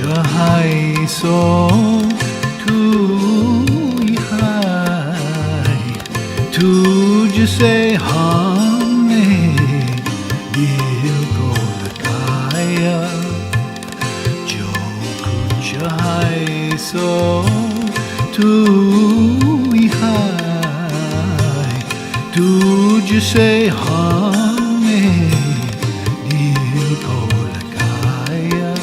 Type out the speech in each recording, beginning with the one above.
chahai so tu hai tujhse humne dil ko lagaya jo kuch hai so tu hai tujhse humne dil ko lagaya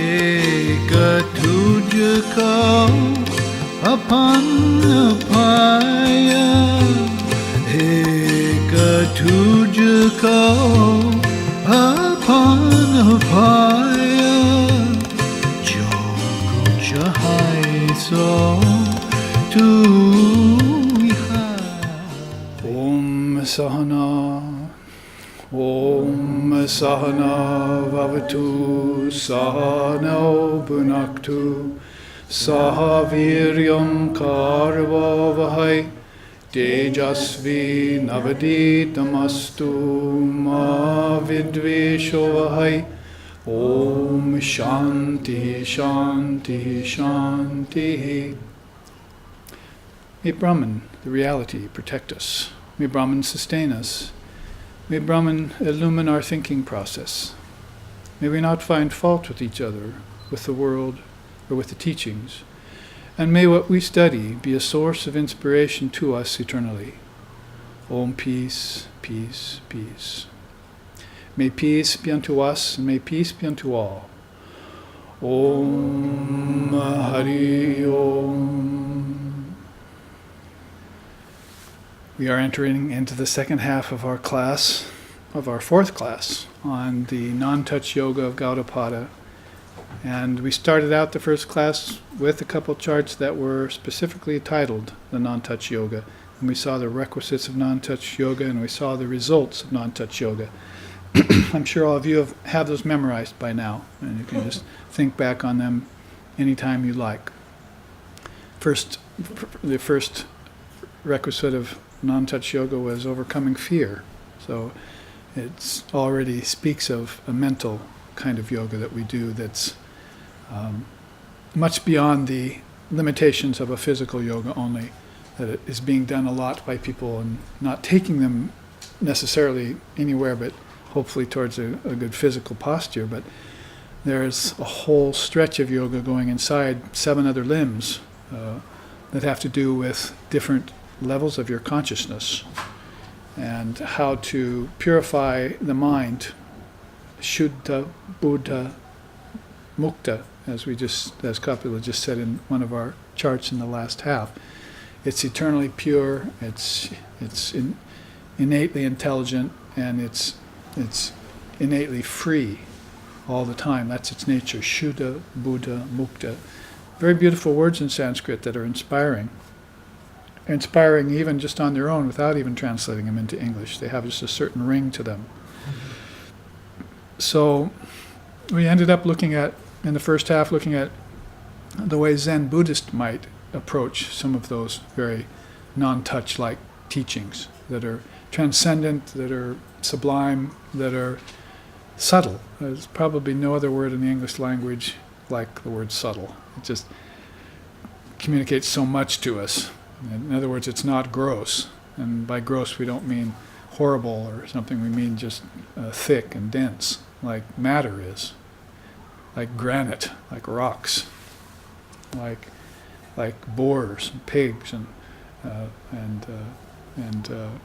ek tujhko upon apaya ek tujhko upon apaya jo kuch hai so tu hai Om Sahana Vavatu Sahano Bhunaktu Saha Viryam Karva Vahai Tejasvi Navaditamastu Ma Vidvesho Vahai Om Shanti Shanti Shanti. May Brahman, the reality, protect us. May Brahman sustain us. May Brahman illumine our thinking process. May we not find fault with each other, with the world, or with the teachings. And may what we study be a source of inspiration to us eternally. Om peace, peace, peace. May peace be unto us, and may peace be unto all. Om Hari Om. We are entering into the second half of our class, of our fourth class, on the non-touch yoga of Gaudapada. And we started out the first class with a couple charts that were specifically titled the non-touch yoga. And we saw the requisites of non-touch yoga, and we saw the results of non-touch yoga. I'm sure all of you have those memorized by now, and you can just think back on them anytime you like. The first requisite of non-touch yoga was overcoming fear. So it already speaks of a mental kind of yoga that we do that's much beyond the limitations of a physical yoga only, that it is being done a lot by people and not taking them necessarily anywhere but hopefully towards a good physical posture. But there's a whole stretch of yoga going inside 7 other limbs that have to do with different levels of your consciousness and how to purify the mind, Shuddha, Buddha, Mukta, as Kapila just said in one of our charts in the last half. It's eternally pure, it's innately intelligent, and it's innately free all the time. That's its nature, Shuddha, Buddha, Mukta. Very beautiful words in Sanskrit that are inspiring even just on their own without even translating them into English. They have just a certain ring to them. So we ended up in the first half, looking at the way Zen Buddhists might approach some of those very non-touch-like teachings that are transcendent, that are sublime, that are subtle. There's probably no other word in the English language like the word subtle. It just communicates so much to us. In other words, it's not gross. And by gross, we don't mean horrible or something. We mean just thick and dense, like matter is, like granite, like rocks, like boars and pigs and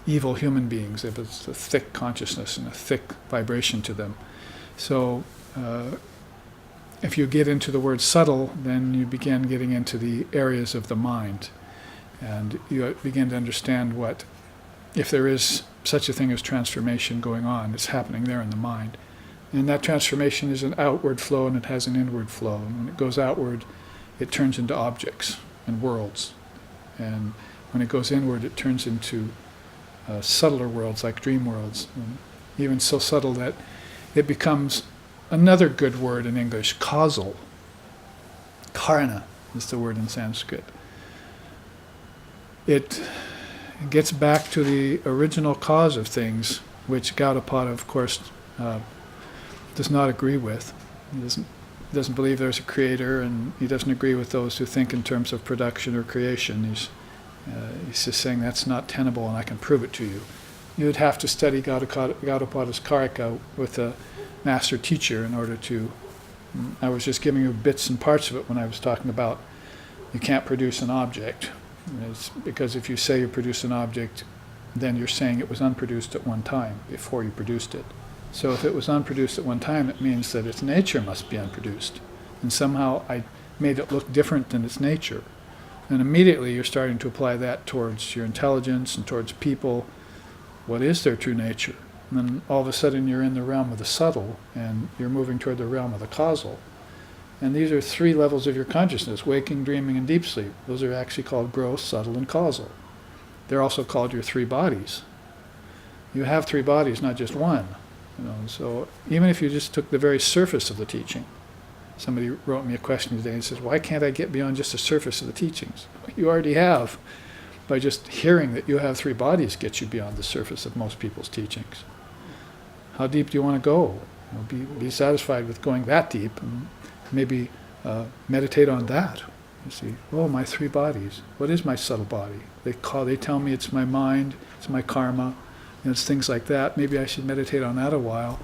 evil human beings. It's a thick consciousness and a thick vibration to them. So if you get into the word subtle, then you begin getting into the areas of the mind. And you begin to understand what, if there is such a thing as transformation going on, it's happening there in the mind. And that transformation is an outward flow and it has an inward flow. And when it goes outward, it turns into objects and worlds. And when it goes inward, it turns into subtler worlds like dream worlds. And even so subtle that it becomes another good word in English, causal. Karana is the word in Sanskrit. It gets back to the original cause of things, which Gaudapada, of course, does not agree with. He doesn't doesn't believe there's a creator, and he doesn't agree with those who think in terms of production or creation. He's just saying that's not tenable, and I can prove it to you. You would have to study Gaudapada's Karika with a master teacher in order to. I was just giving you bits and parts of it when I was talking about you can't produce an object. It's because if you say you produce an object, then you're saying it was unproduced at one time before you produced it. So if it was unproduced at one time, it means that its nature must be unproduced. And somehow I made it look different than its nature. And immediately you're starting to apply that towards your intelligence and towards people. What is their true nature? And then all of a sudden you're in the realm of the subtle, and you're moving toward the realm of the causal. And these are 3 levels of your consciousness: waking, dreaming, and deep sleep. Those are actually called gross, subtle, and causal. They're also called your 3 bodies. You have 3 bodies, not just one. So even if you just took the very surface of the teaching, somebody wrote me a question today and says, why can't I get beyond just the surface of the teachings? You already have. By just hearing that you have 3 bodies gets you beyond the surface of most people's teachings. How deep do you want to go? Be satisfied with going that deep, and maybe meditate on that. You see, my 3 bodies. What is my subtle body? They tell me it's my mind, it's my karma, and it's things like that. Maybe I should meditate on that a while.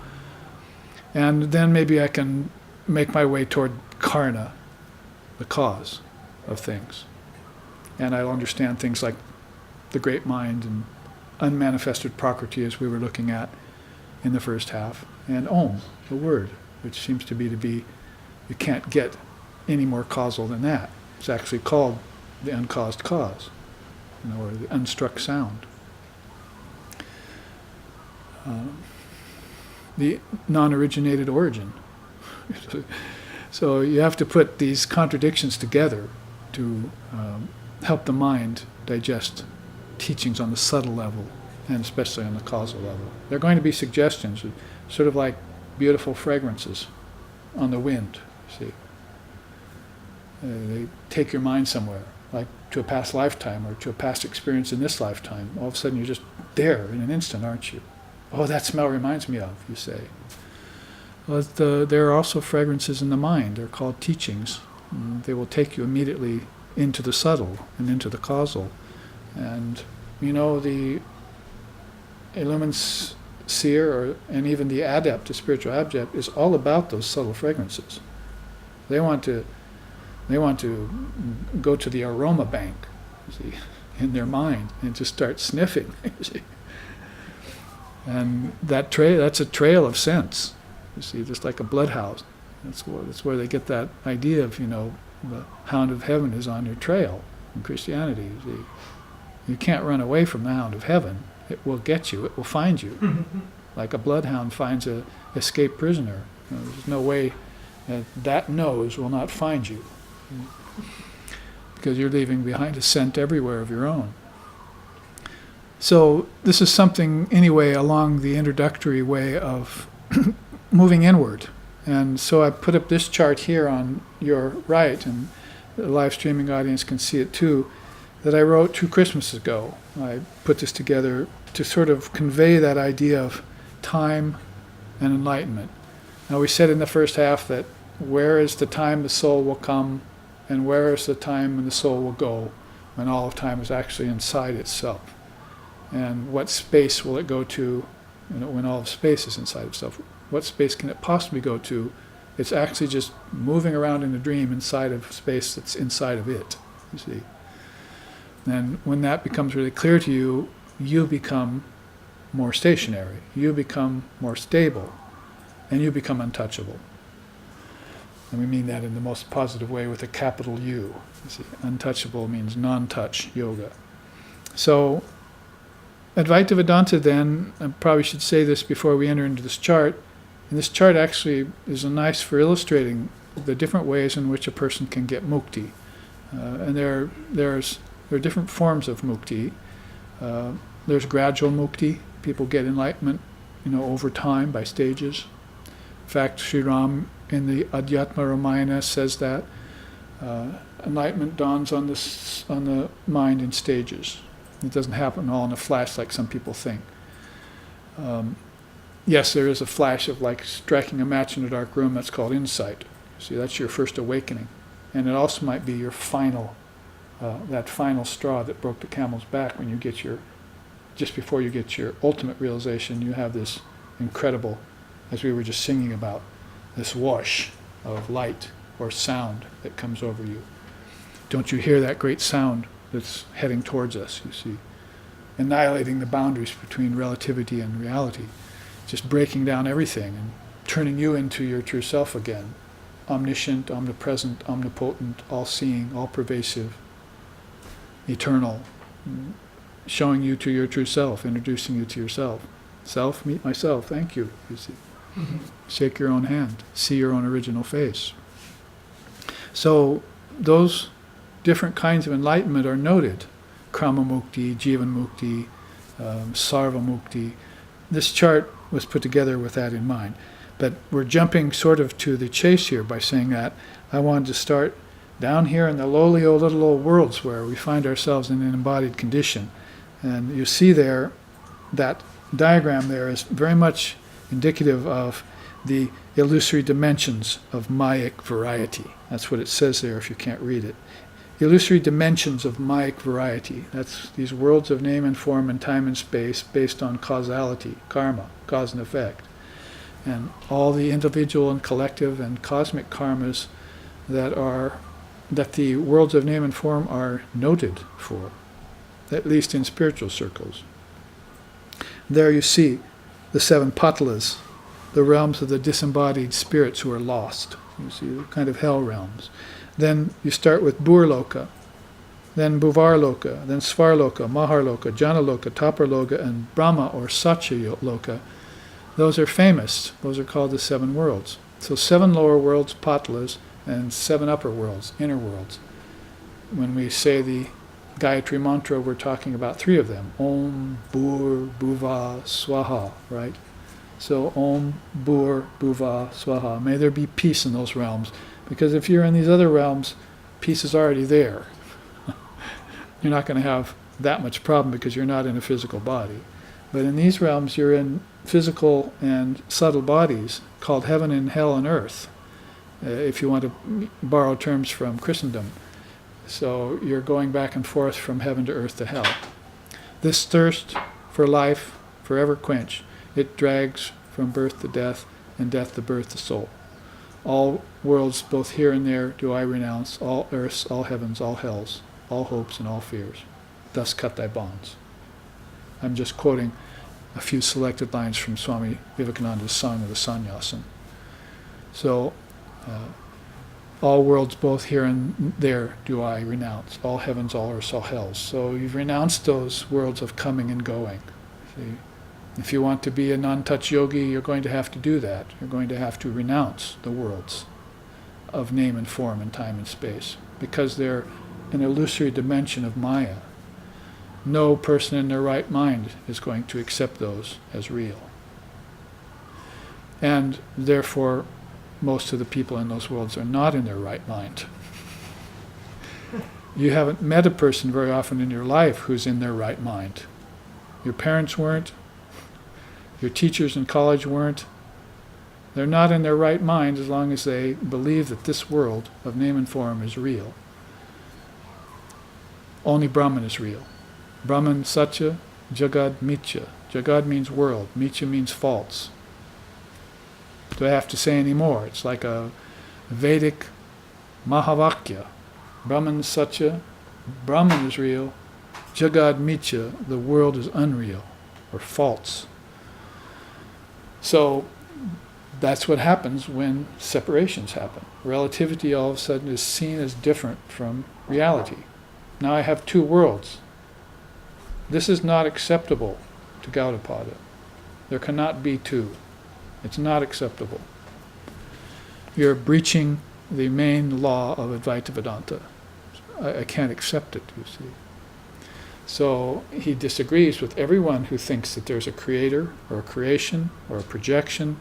And then maybe I can make my way toward karna, the cause of things. And I'll understand things like the great mind and unmanifested prakriti, as we were looking at in the first half, and Om, the word, which seems to be you can't get any more causal than that. It's actually called the uncaused cause, or the unstruck sound. The non-originated origin. So you have to put these contradictions together to help the mind digest teachings on the subtle level, and especially on the causal level. They're going to be suggestions, sort of like beautiful fragrances on the wind, see. They take your mind somewhere, like to a past lifetime or to a past experience in this lifetime. All of a sudden you're just there in an instant, aren't you? Oh, that smell reminds me of, you say. Well, there are also fragrances in the mind. They're called teachings. They will take you immediately into the subtle and into the causal. And the illumined seer and even the adept, the spiritual adept, is all about those subtle fragrances. They want to go to the aroma bank, you see, in their mind and just start sniffing, you see. And that's a trail of scents, you see, just like a bloodhound. That's where they get that idea of, the hound of heaven is on your trail in Christianity. You see. You can't run away from the hound of heaven. It will get you. It will find you. Like a bloodhound finds a escaped prisoner. There's no way that nose will not find you, because you're leaving behind a scent everywhere of your own. So this is something, anyway, along the introductory way of moving inward. And so I put up this chart here on your right, and the live streaming audience can see it too, that I wrote 2 Christmases ago. I put this together to sort of convey that idea of time and enlightenment. Now, we said in the first half that where is the time the soul will come, and where is the time when the soul will go, when all of time is actually inside itself? And what space will it go to, when all of space is inside itself? What space can it possibly go to? It's actually just moving around in a dream inside of space that's inside of it, you see. And when that becomes really clear to you, you become more stationary, you become more stable, and you become untouchable. And we mean that in the most positive way with a capital U. You see, untouchable means non-touch yoga. So, Advaita Vedanta then, I probably should say this before we enter into this chart, and this chart actually is nice for illustrating the different ways in which a person can get mukti. And there are different forms of mukti. There's gradual mukti. People get enlightenment, over time by stages. In fact, Sri Ram in the Adhyatma Ramayana says that enlightenment dawns on the mind in stages. It doesn't happen all in a flash like some people think. Yes, there is a flash of like striking a match in a dark room. That's called insight. See, that's your first awakening. And it also might be your final, that final straw that broke the camel's back when you get just before you get your ultimate realization, you have this incredible, as we were just singing about, this wash of light or sound that comes over you. Don't you hear that great sound that's heading towards us, you see? Annihilating the boundaries between relativity and reality. Just breaking down everything and turning you into your true self again. Omniscient, omnipresent, omnipotent, all-seeing, all-pervasive, eternal. Showing you to your true self, introducing you to yourself. Self, meet myself, thank you, you see. Mm-hmm. Shake your own hand, see your own original face. So those different kinds of enlightenment are noted. Krama mukti, jivan mukti, sarva mukti. This chart was put together with that in mind. But we're jumping sort of to the chase here by saying that I wanted to start down here in the lowly old little old worlds where we find ourselves in an embodied condition. And you see there, that diagram there is very much indicative of the illusory dimensions of Mayic variety. That's what it says there if you can't read it. Illusory dimensions of Mayic variety. That's these worlds of name and form and time and space based on causality, karma, cause and effect. And all the individual and collective and cosmic karmas that the worlds of name and form are noted for, at least in spiritual circles. There you see the 7 patalas, the realms of the disembodied spirits who are lost. You see the kind of hell realms. Then you start with Burloka, then Bhuvarloka, then Svarloka, Maharloka, Janaloka, Taparloka, and Brahma or Satyaloka. Those are famous. Those are called the 7 worlds. So 7 lower worlds, patalas, and 7 upper worlds, inner worlds. When we say the Gayatri mantra, we're talking about 3 of them. Om, Bhur, Bhuva, Swaha, right? So Om, Bhur, Bhuva, Swaha. May there be peace in those realms. Because if you're in these other realms, peace is already there. You're not going to have that much problem because you're not in a physical body. But in these realms, you're in physical and subtle bodies called heaven and hell and earth, if you want to borrow terms from Christendom. So you're going back and forth from heaven to earth to hell. This thirst for life forever quench. It drags from birth to death, and death to birth to soul. All worlds, both here and there, do I renounce, all earths, all heavens, all hells, all hopes and all fears. Thus cut thy bonds. I'm just quoting a few selected lines from Swami Vivekananda's Song of the Sannyasin. So, all worlds, both here and there, do I renounce. All heavens, all earths, all hells. So you've renounced those worlds of coming and going. See? If you want to be a non-touch yogi, you're going to have to do that. You're going to have to renounce the worlds of name and form and time and space, because they're an illusory dimension of Maya. No person in their right mind is going to accept those as real. And therefore, most of the people in those worlds are not in their right mind. You haven't met a person very often in your life who's in their right mind. Your parents weren't. Your teachers in college weren't. They're not in their right mind as long as they believe that this world of name and form is real. Only Brahman is real. Brahman Satya, Jagad Mithya. Jagad means world, Mithya means false. Do I have to say any more? It's like a Vedic Mahavakya. Brahman Satya, Brahman is real. Jagad Mithya, the world is unreal or false. So that's what happens when separations happen. Relativity all of a sudden is seen as different from reality. Now I have 2 worlds. This is not acceptable to Gaudapada. There cannot be 2. It's not acceptable. You're breaching the main law of Advaita Vedanta. I can't accept it, you see. So he disagrees with everyone who thinks that there's a creator or a creation or a projection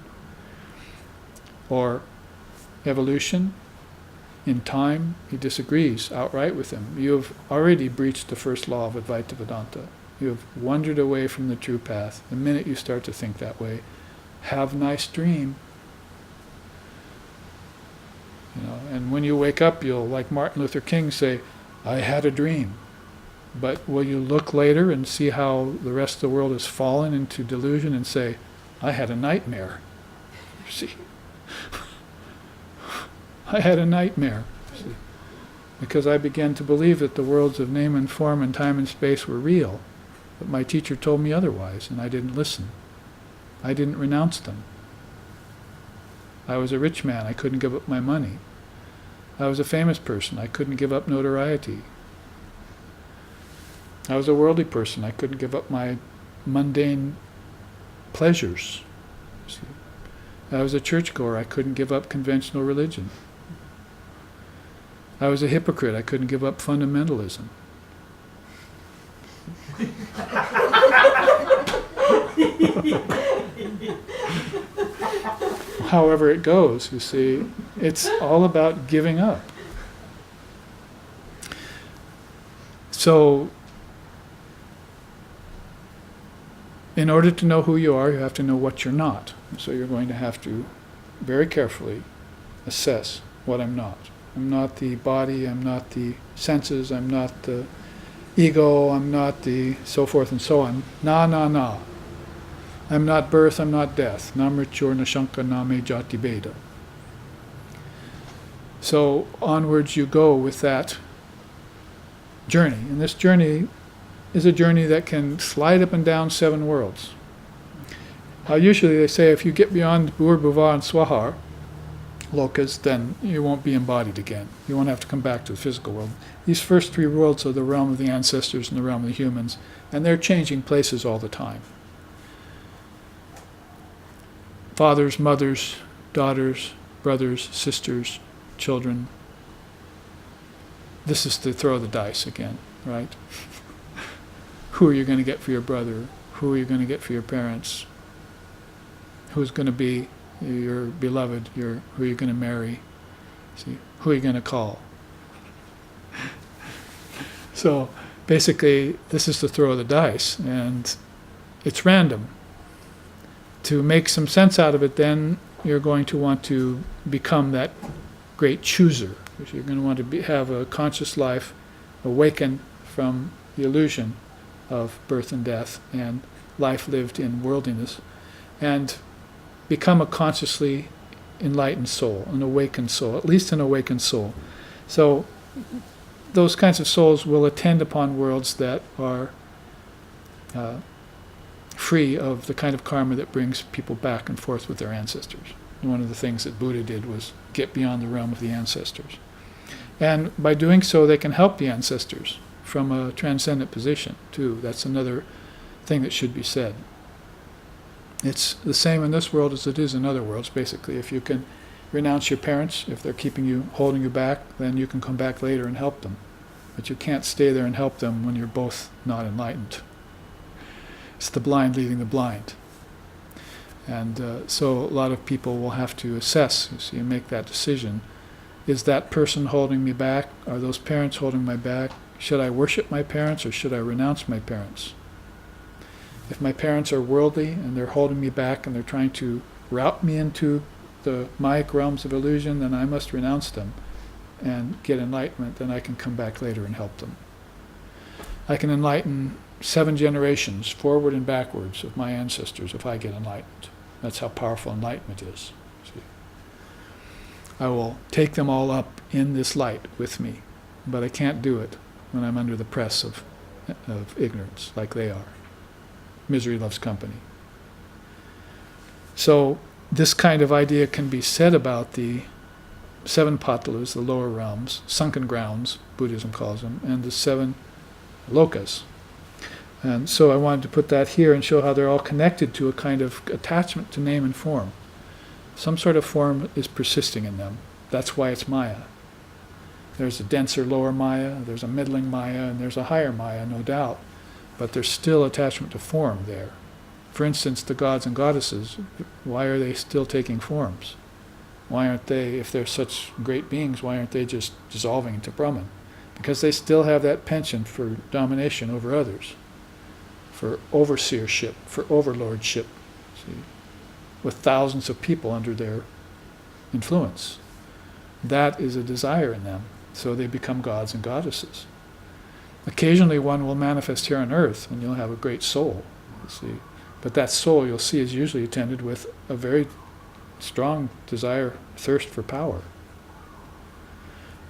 or evolution in time. He disagrees outright with him. You have already breached the first law of Advaita Vedanta. You have wandered away from the true path. The minute you start to think that way, have a nice dream. And when you wake up, you'll, like Martin Luther King, say, I had a dream. But will you look later and see how the rest of the world has fallen into delusion and say, I had a nightmare? See? I had a nightmare. See? Because I began to believe that the worlds of name and form and time and space were real. But my teacher told me otherwise, and I didn't listen. I didn't renounce them. I was a rich man. I couldn't give up my money. I was a famous person. I couldn't give up notoriety. I was a worldly person. I couldn't give up my mundane pleasures. See? I was a churchgoer. I couldn't give up conventional religion. I was a hypocrite. I couldn't give up fundamentalism. However it goes, you see, it's all about giving up. So, in order to know who you are, you have to know what you're not. So you're going to have to very carefully assess what I'm not. I'm not the body, I'm not the senses, I'm not the ego, I'm not the so forth and so on. Na. I'm not birth, I'm not death. Na mrityur na shanka na me jati beda. So onwards you go with that journey. And this journey is a journey that can slide up and down 7 worlds. Usually they say if you get beyond Bhur, Bhuva and Swahar, lokas, then you won't be embodied again. You won't have to come back to the physical world. These first 3 worlds are the realm of the ancestors and the realm of the humans, and they're changing places all the time. Fathers, mothers, daughters, brothers, sisters, children. This is to throw the dice again, right? Who are you going to get for your brother? Who are you going to get for your parents? Who's going to be your beloved? Who are you going to marry? See, who are you going to call? So basically, this is to throw the dice, and it's random. To make some sense out of it, then you're going to want to become that great chooser. You're going to want to have a conscious life, awaken from the illusion of birth and death and life lived in worldliness, and become a consciously enlightened soul, an awakened soul, at least an awakened soul. So those kinds of souls will attend upon worlds that are free of the kind of karma that brings people back and forth with their ancestors. And one of the things that Buddha did was get beyond the realm of the ancestors. And by doing so, they can help the ancestors from a transcendent position, too. That's another thing that should be said. It's the same in this world as it is in other worlds, basically. If you can renounce your parents, if they're keeping you, holding you back, then you can come back later and help them. But you can't stay there and help them when you're both not enlightened. It's the blind leading the blind. And so a lot of people will have to assess, you see, and make that decision. Is that person holding me back? Are those parents holding me back? Should I worship my parents or should I renounce my parents? If my parents are worldly and they're holding me back and they're trying to route me into the Mayic realms of illusion, then I must renounce them and get enlightenment. Then I can come back later and help them. I can enlighten 7 generations, forward and backwards, of my ancestors if I get enlightened. That's how powerful enlightenment is. See? I will take them all up in this light with me, but I can't do it when I'm under the press of ignorance, like they are. Misery loves company. So this kind of idea can be said about the 7 patalas, the lower realms, sunken grounds, Buddhism calls them, and the 7 lokas. And so I wanted to put that here and show how they're all connected to a kind of attachment to name and form. Some sort of form is persisting in them. That's why it's Maya. There's a denser lower Maya, there's a middling Maya, and there's a higher Maya, no doubt. But there's still attachment to form there. For instance, the gods and goddesses, why are they still taking forms? Why aren't they, if they're such great beings, why aren't they just dissolving into Brahman? Because they still have that penchant for domination over others, for overseership, for overlordship, see, with thousands of people under their influence. that is a desire in them. So they become gods and goddesses. Occasionally one will manifest here on earth and you'll have a great soul, you see. But that soul, you'll see, is usually attended with a very strong desire, thirst for power.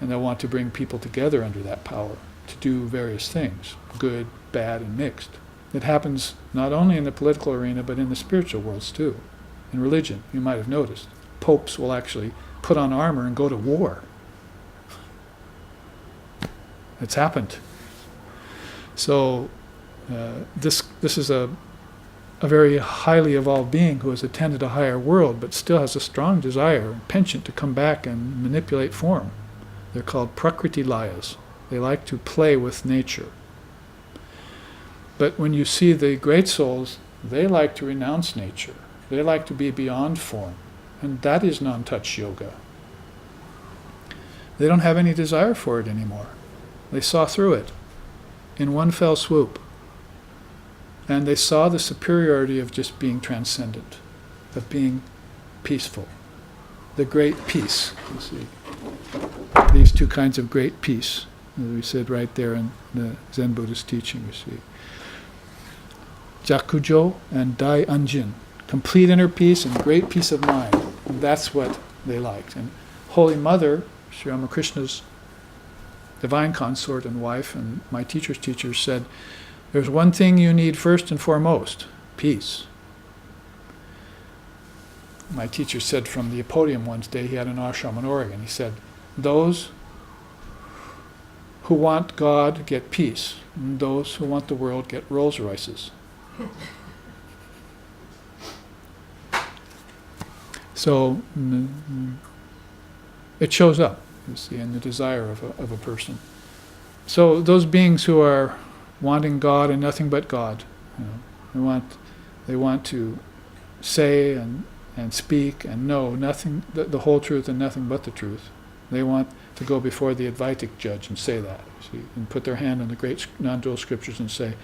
And they'll want to bring people together under that power to do various things, good, bad, and mixed. It happens not only in the political arena, but in the spiritual worlds too. In religion, you might have noticed, popes will actually put on armor and go to war. It's happened. So this is a very highly evolved being who has attended a higher world, but still has a strong desire, penchant to come back and manipulate form. They're called prakriti layas. They like to play with nature. But when you see the great souls, they like to renounce nature. They like to be beyond form. And that is non-touch yoga. They don't have any desire for it anymore. They saw through it in one fell swoop. And they saw the superiority of just being transcendent, of being peaceful. The great peace, you see. These two kinds of great peace, as we said right there in the Zen Buddhist teaching, you see. Jakujo and Dai Anjin, complete inner peace and great peace of mind. And that's what they liked. And Holy Mother, Sri Ramakrishna's divine consort and wife, and my teacher's teacher, said, there's one thing you need first and foremost, peace. My teacher said from the podium one day, he had an ashram in Oregon, he said, those who want God get peace, and those who want the world get Rolls Royces. So it shows up, you see, in the desire of a person. So those beings who are wanting God and nothing but God, you know, they want to say and speak and know nothing, the whole truth and nothing but the truth. They want to go before the Advaitic judge and say that, you see, and put their hand on the great non-dual scriptures and say,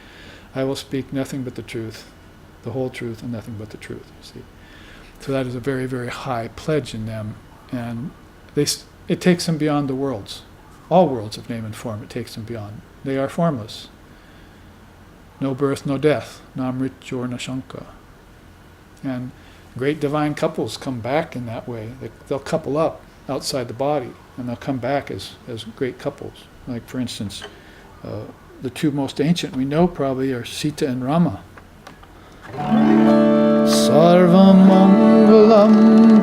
I will speak nothing but the truth, the whole truth and nothing but the truth, you see. So that is a very, very high pledge in them, and it takes them beyond the worlds. All worlds of name and form, it takes them beyond. They are formless. No birth, no death, na mrityu, na shanka. And great divine couples come back in that way. They'll couple up outside the body, and they'll come back as great couples. Like, for instance, the two most ancient we know probably are Sita and Rama. Sarva mangalam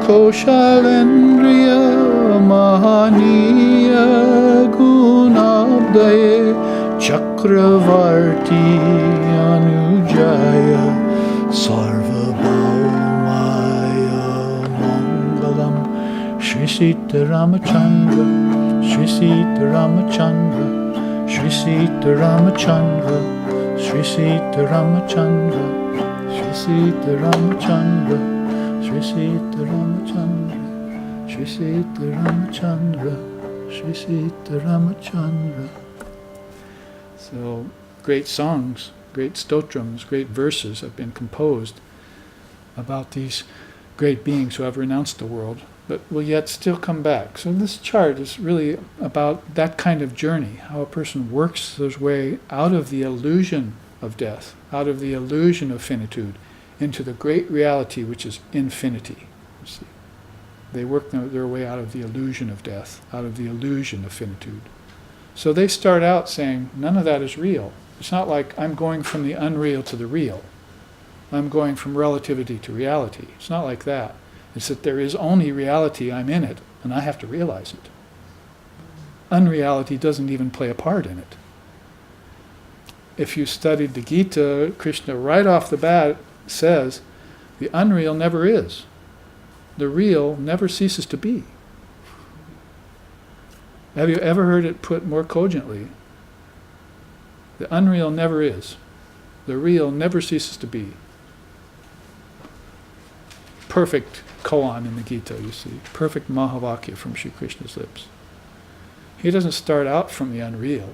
koshalendriya mahaniya gunabdaye Chakravarti Anujaya Sarva Bhaumaya Mangalam Shri Sita Ramachandra Shri Sita Ramachandra Shri Sita Ramachandra Shri Sita Ramachandra Shri Sita Ramachandra Shri Sita Ramachandra Shri Sita Ramachandra Shri Sita Ramachandra. So great songs, great stotrams, great verses have been composed about these great beings who have renounced the world, but will yet still come back. So this chart is really about that kind of journey, how a person works his way out of the illusion of death, out of the illusion of finitude, into the great reality which is infinity. You see. They work their way out of the illusion of death, out of the illusion of finitude. So they start out saying, none of that is real. It's not like I'm going from the unreal to the real. I'm going from relativity to reality. It's not like that. It's that there is only reality, I'm in it, and I have to realize it. Unreality doesn't even play a part in it. If you studied the Gita, Krishna right off the bat says, the unreal never is. The real never ceases to be. Have you ever heard it put more cogently? The unreal never is. The real never ceases to be. Perfect koan in the Gita, you see. Perfect Mahavakya from Sri Krishna's lips. He doesn't start out from the unreal.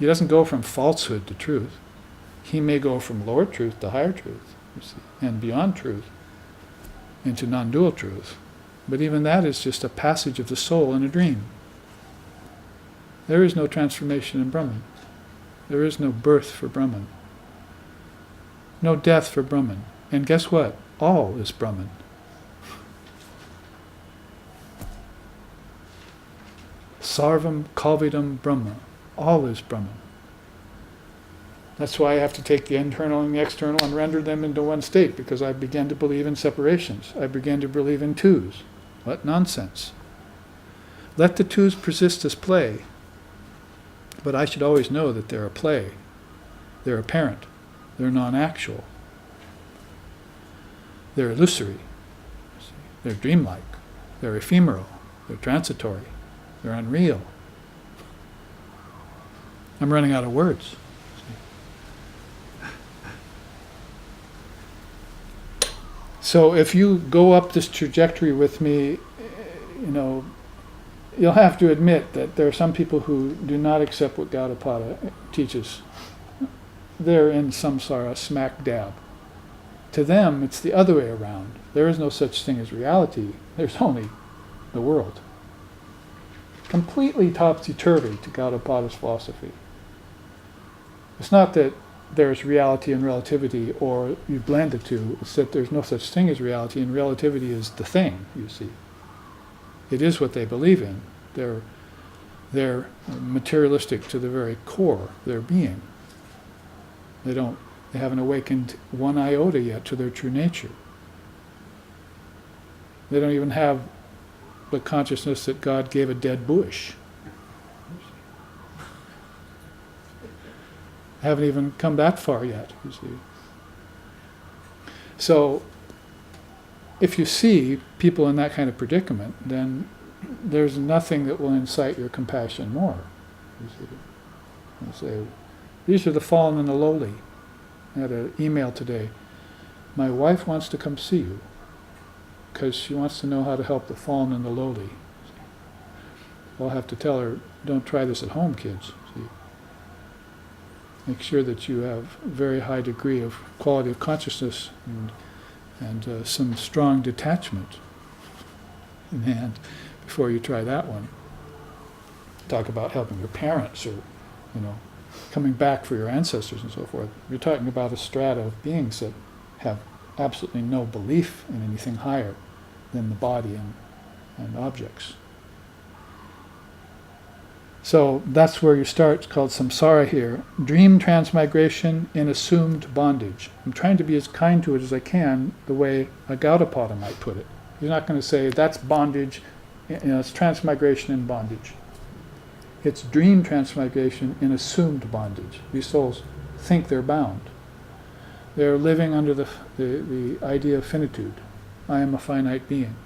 He doesn't go from falsehood to truth. He may go from lower truth to higher truth, you see, and beyond truth into non-dual truth. But even that is just a passage of the soul in a dream. There is no transformation in Brahman. There is no birth for Brahman. No death for Brahman. And guess what? All is Brahman. Sarvam kalvidam Brahma. All is Brahman. That's why I have to take the internal and the external and render them into one state, because I began to believe in separations. I began to believe in twos. What nonsense. Let the twos persist as play, but I should always know that they're a play. They're apparent. They're non-actual. They're illusory. They're dreamlike. They're ephemeral. They're transitory. They're unreal. I'm running out of words. So if you go up this trajectory with me, you'll have to admit that there are some people who do not accept what Gaudapada teaches. They're in samsara smack dab. To them, it's the other way around. There is no such thing as reality. There's only the world. Completely topsy-turvy to Gaudapada's philosophy. It's not that there's reality and relativity, or you blend the two. It's that there's no such thing as reality, and relativity is the thing, you see. It is what they believe in. They're materialistic to the very core, their being. They haven't awakened one iota yet to their true nature. They don't even have the consciousness that God gave a dead bush. Haven't even come that far yet, you see. So, if you see people in that kind of predicament, then there's nothing that will incite your compassion more. You see. You say, these are the fallen and the lowly. I had an email today. My wife wants to come see you because she wants to know how to help the fallen and the lowly. I'll have to tell her, don't try this at home, kids. See. Make sure that you have a very high degree of quality of consciousness and some strong detachment in hand before you try that one. Talk about helping your parents, or coming back for your ancestors and so forth. You're talking about a strata of beings that have absolutely no belief in anything higher than the body and objects. So that's where you start. It's called samsara here. Dream transmigration in assumed bondage. I'm trying to be as kind to it as I can, the way a Gaudapada might put it. He's not going to say that's bondage, it's transmigration in bondage. It's dream transmigration in assumed bondage. These souls think they're bound. They're living under the idea of finitude. I am a finite being.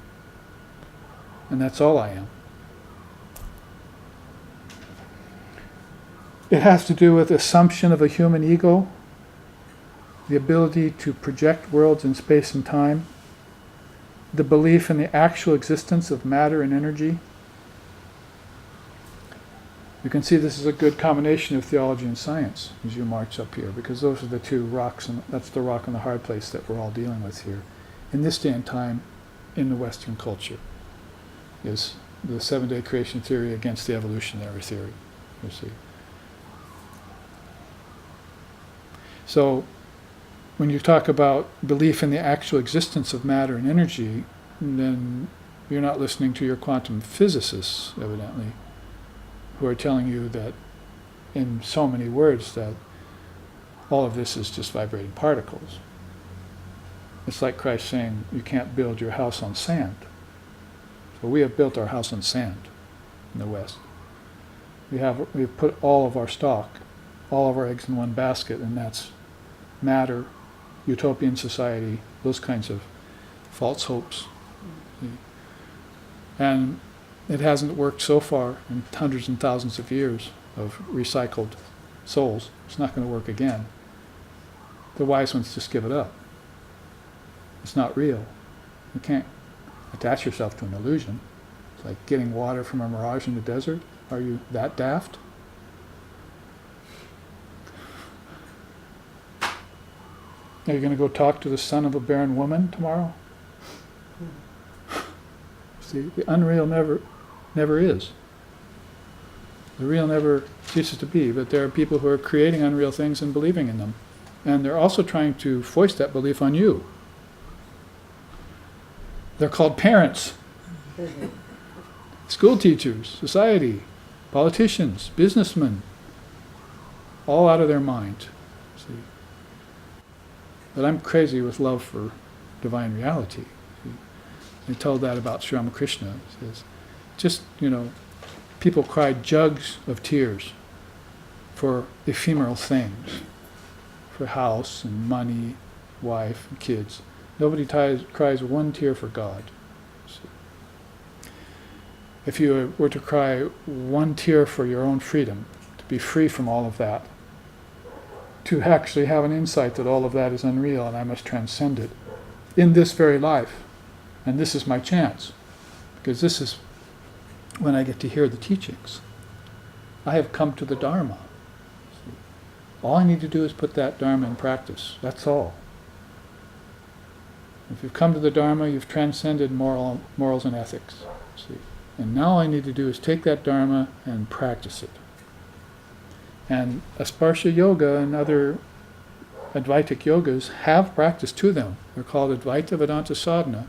And that's all I am. It has to do with assumption of a human ego, the ability to project worlds in space and time, the belief in the actual existence of matter and energy. You can see this is a good combination of theology and science as you march up here, because those are the two rocks, and that's the rock and the hard place that we're all dealing with here. In this day and time, in the Western culture, is the seven-day creation theory against the evolutionary theory, you see. So, when you talk about belief in the actual existence of matter and energy, then you're not listening to your quantum physicists, evidently, who are telling you that, in so many words, that all of this is just vibrating particles. It's like Christ saying, you can't build your house on sand. So we have built our house on sand in the West. We've put all of our stock, all of our eggs in one basket, and that's matter, utopian society, those kinds of false hopes. And it hasn't worked so far in hundreds and thousands of years of recycled souls. It's not going to work again. The wise ones just give it up. It's not real. You can't attach yourself to an illusion. It's like getting water from a mirage in the desert. Are you that daft? Are you going to go talk to the son of a barren woman tomorrow? See, the unreal never is. The real never ceases to be, but there are people who are creating unreal things and believing in them. And they're also trying to foist that belief on you. They're called parents, school teachers, society, politicians, businessmen, all out of their mind. See? But I'm crazy with love for divine reality. See? They told that about Sri Ramakrishna. He says, just, people cried jugs of tears for ephemeral things, for house and money, wife and kids. Nobody cries one tear for God. If you were to cry one tear for your own freedom, to be free from all of that, to actually have an insight that all of that is unreal and I must transcend it in this very life, and this is my chance, because this is when I get to hear the teachings. I have come to the Dharma. All I need to do is put that Dharma in practice. That's all. If you've come to the Dharma, you've transcended morals and ethics. See? And now all I need to do is take that Dharma and practice it. And Asparsha Yoga and other Advaitic yogas have practice to them. They're called Advaita Vedanta Sadhana.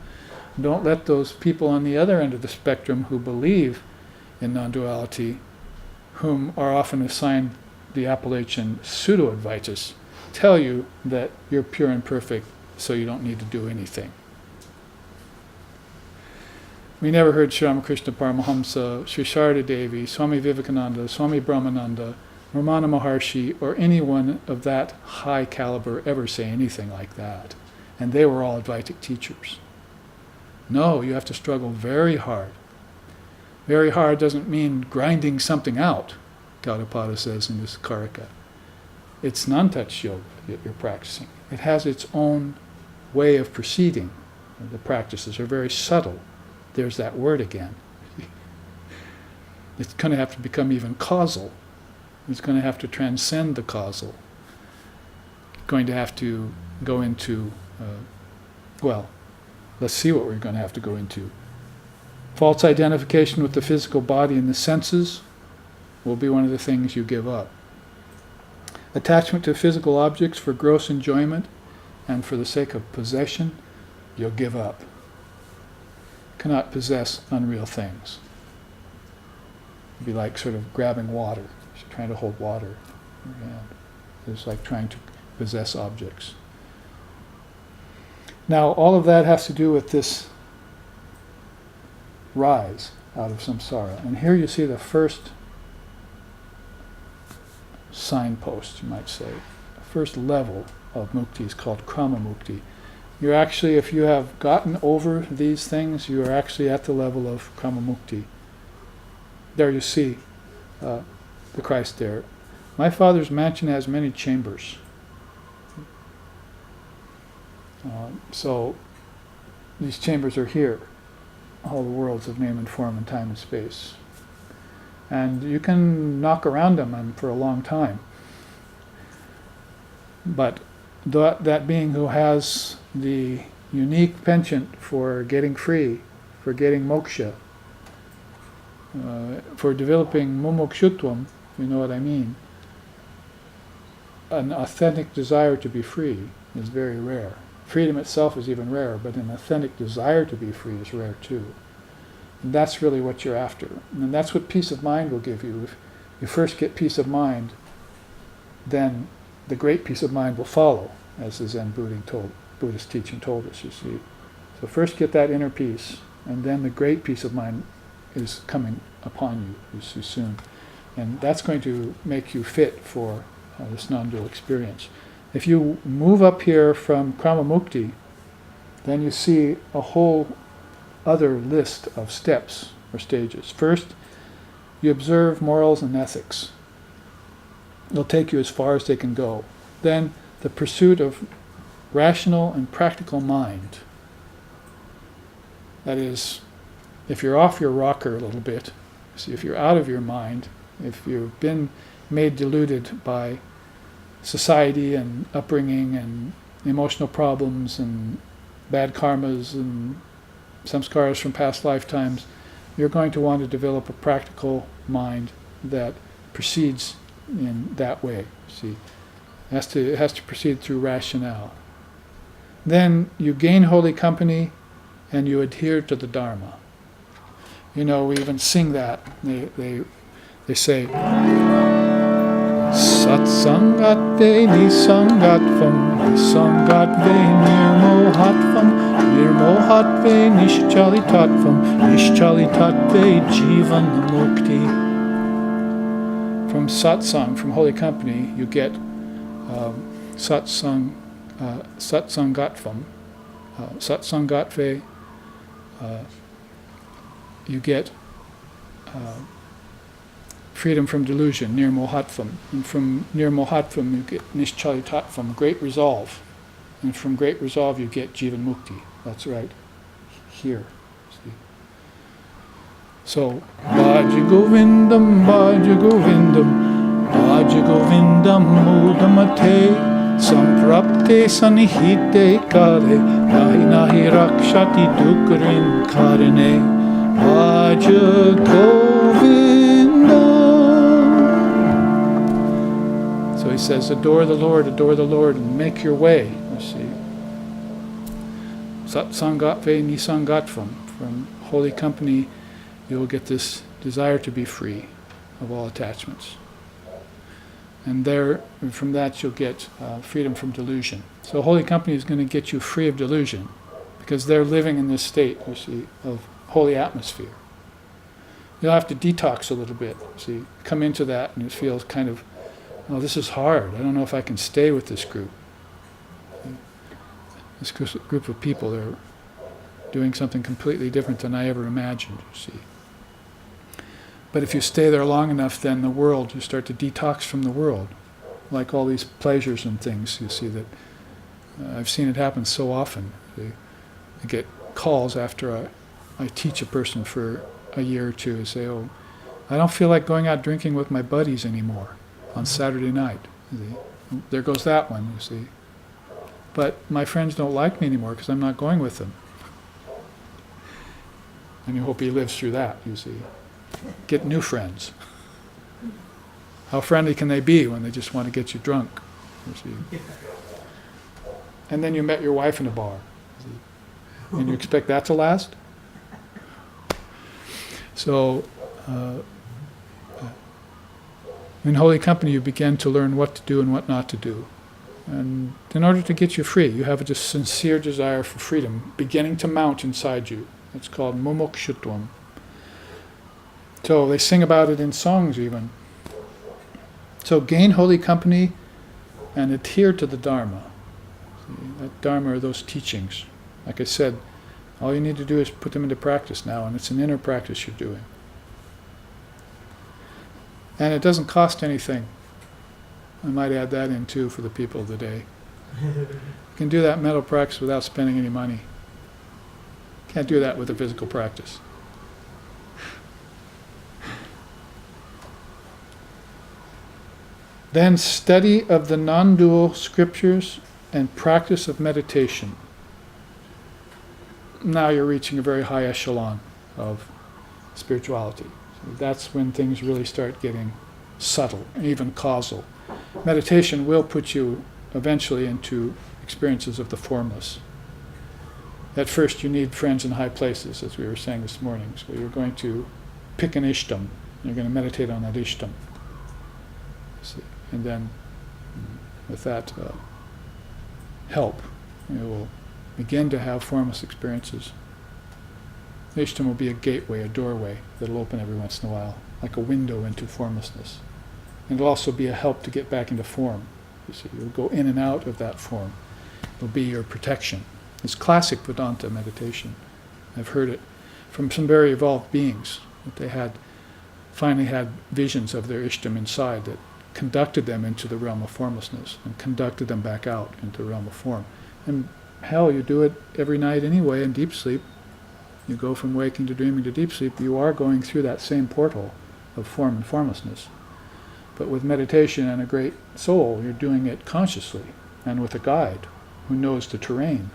Don't let those people on the other end of the spectrum who believe in non-duality, whom are often assigned the appellation pseudo-Advaitas, tell you that you're pure and perfect, so you don't need to do anything. We never heard Sri Ramakrishna Paramahamsa, Sri Sharda Devi, Swami Vivekananda, Swami Brahmananda, Ramana Maharshi, or anyone of that high caliber ever say anything like that. And they were all Advaitic teachers. No, you have to struggle very hard. Very hard doesn't mean grinding something out, Gaudapada says in this Karika. It's non-touch yoga that you're practicing. It has its own way of proceeding. The practices are very subtle. There's that word again. It's going to have to become even causal. It's going to have to transcend the causal. Going to have to go into, let's see what we're going to have to go into. False identification with the physical body and the senses will be one of the things you give up. Attachment to physical objects for gross enjoyment and for the sake of possession, you'll give up. Cannot possess unreal things. It'd be like sort of grabbing water, trying to hold water in your hand. It's like trying to possess objects. Now, all of that has to do with this rise out of samsara. And here you see the first signpost, you might say. The first level of mukti is called krama mukti. You're actually, if you have gotten over these things, you are actually at the level of krama mukti. There you see the Christ there. My Father's mansion has many chambers. So these chambers are here, all the worlds of name and form and time and space. And you can knock around them for a long time. But that being who has the unique penchant for getting free, for getting moksha, for developing mumukshutvam, if you know what I mean, an authentic desire to be free is very rare. Freedom itself is even rarer, but an authentic desire to be free is rare too. And that's really what you're after. And that's what peace of mind will give you. If you first get peace of mind, then the great peace of mind will follow, as the Zen Buddhist teaching told us, you see. So first get that inner peace, and then the great peace of mind is coming upon you soon. And that's going to make you fit for this non-dual experience. If you move up here from krama mukti, then you see a whole other list of steps or stages. First, you observe morals and ethics. They'll take you as far as they can go. Then, the pursuit of rational and practical mind. That is, if you're off your rocker a little bit, see, if you're out of your mind, if you've been made deluded by society and upbringing and emotional problems and bad karmas and samskaras from past lifetimes, you're going to want to develop a practical mind that proceeds in that way. See, it has to proceed through rationale. Then you gain holy company and you adhere to the Dharma. We even sing that. They say, Satsangatve nisangatvam, nisangatve nirmohatve nishchalitatvam, nishchalitatve jivan mukti. From satsang, from holy company, you get satsangatvam, satsangatve, you get freedom from delusion, nirmohatvam. And from nirmohatvam you get nishchalitatvam, great resolve. And from great resolve you get jivan mukti. That's right, here. See? So, Bhaja Govindam, Bhaja Govindam, Bhaja Govindam Mudamate, Samprapte Sanihite Kare, Nahi Nahi Rakshati Dukrin Karine, Bhaja Govindam. So he says, adore the Lord, and make your way. You see, Satsangatve Nisangatvam, from holy company, you'll get this desire to be free of all attachments. And from that you'll get freedom from delusion. So holy company is going to get you free of delusion, because they're living in this state, you see, of holy atmosphere. You'll have to detox a little bit. See, come into that and it feels kind of, oh, this is hard. I don't know if I can stay with this group. This group of people, they're doing something completely different than I ever imagined, you see. But if you stay there long enough, then the world, you start to detox from the world. Like all these pleasures and things, you see that, I've seen it happen so often. I get calls after I teach a person for a year or two and say, oh, I don't feel like going out drinking with my buddies anymore on Saturday night. There goes that one, you see. But my friends don't like me anymore because I'm not going with them. And you hope he lives through that, you see. Get new friends. How friendly can they be when they just want to get you drunk? You see. And then you met your wife in a bar. And you expect that to last? So, in holy company you begin to learn what to do and what not to do. And in order to get you free, you have a sincere desire for freedom beginning to mount inside you. It's called mumukshutvam. So they sing about it in songs even. So gain holy company and adhere to the Dharma. See, that Dharma are those teachings. Like I said, all you need to do is put them into practice now, and it's an inner practice you're doing. And it doesn't cost anything. I might add that in too for the people of the day. You can do that mental practice without spending any money. Can't do that with a physical practice. Then study of the non-dual scriptures and practice of meditation. Now you're reaching a very high echelon of spirituality. So that's when things really start getting subtle, even causal. Meditation will put you eventually into experiences of the formless. At first you need friends in high places, as we were saying this morning. So you're going to pick an ishtam. You're going to meditate on that ishtam. See? And then with that help, you will begin to have formless experiences. The ishtam will be a gateway, a doorway that will open every once in a while, like a window into formlessness. And it'll also be a help to get back into form. You see, you'll go in and out of that form. It'll be your protection. It's classic Vedanta meditation. I've heard it from some very evolved beings, that they finally had visions of their ishtam inside that conducted them into the realm of formlessness and conducted them back out into the realm of form. And hell, you do it every night anyway in deep sleep. You go from waking to dreaming to deep sleep. You are going through that same portal of form and formlessness. But with meditation and a great soul, you're doing it consciously and with a guide who knows the terrain.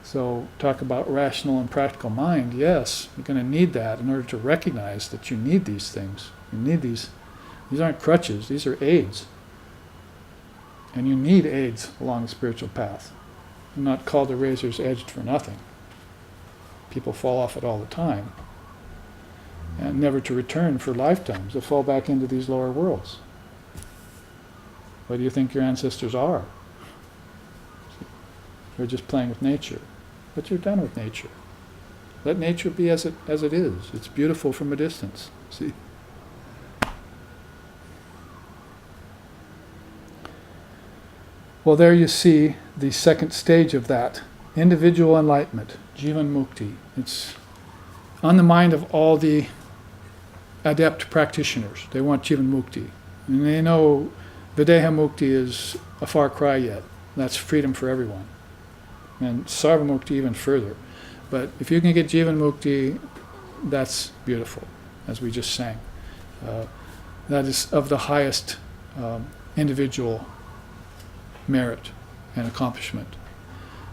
So talk about rational and practical mind. Yes, you're going to need that in order to recognize that you need these things. You need these. These aren't crutches. These are aids. And you need aids along the spiritual path. You're not called a razor's edge for nothing. People fall off it all the time. And never to return for lifetimes. They fall back into these lower worlds. What do you think your ancestors are? They're just playing with nature. But you're done with nature. Let nature be as it is. It's beautiful from a distance. See? Well, there you see the second stage of that. Individual enlightenment, jivan mukti. It's on the mind of all the adept practitioners. They want jivan mukti. And they know videha mukti is a far cry yet. That's freedom for everyone. And sarva mukti even further. But if you can get jivan mukti, that's beautiful, as we just sang. That is of the highest individual merit and accomplishment.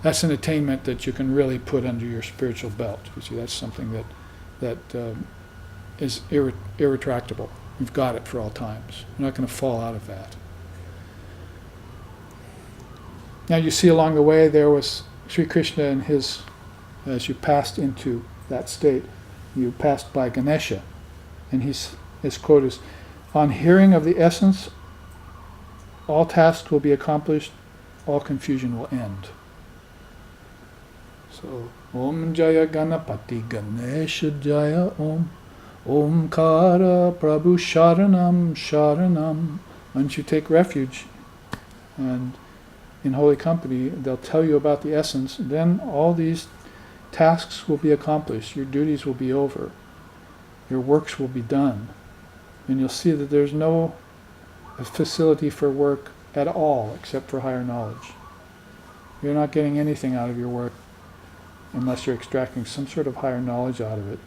That's an attainment that you can really put under your spiritual belt. You see, that's something that is irretractable. You've got it for all times. You're not going to fall out of that. Now you see along the way there was Sri Krishna and his, as you passed into that state, you passed by Ganesha, and his quote is, "On hearing of the essence, all tasks will be accomplished, all confusion will end." So, Om Jaya Ganapati Ganesha Jaya Om, Omkara Prabhu Sharanam Sharanam. Once you take refuge and in holy company, they'll tell you about the essence, then all these tasks will be accomplished, your duties will be over, your works will be done, and you'll see that there's no facility for work at all except for higher knowledge. You're not getting anything out of your work unless you're extracting some sort of higher knowledge out of it,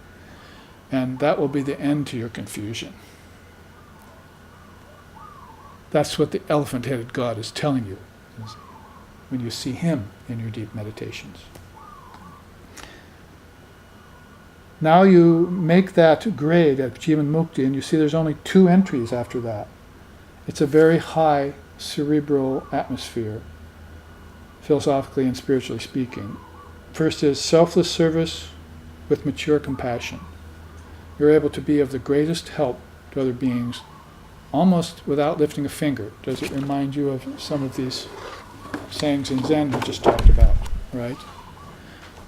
and that will be the end to your confusion. That's what the elephant-headed God is telling you when you see him in your deep meditations. Now you make that grade at Jivan Mukti, and you see there's only 2 entries after that. It's a very high cerebral atmosphere, philosophically and spiritually speaking. First is selfless service with mature compassion. You're able to be of the greatest help to other beings almost without lifting a finger. Does it remind you of some of these sayings in Zen we just talked about, right?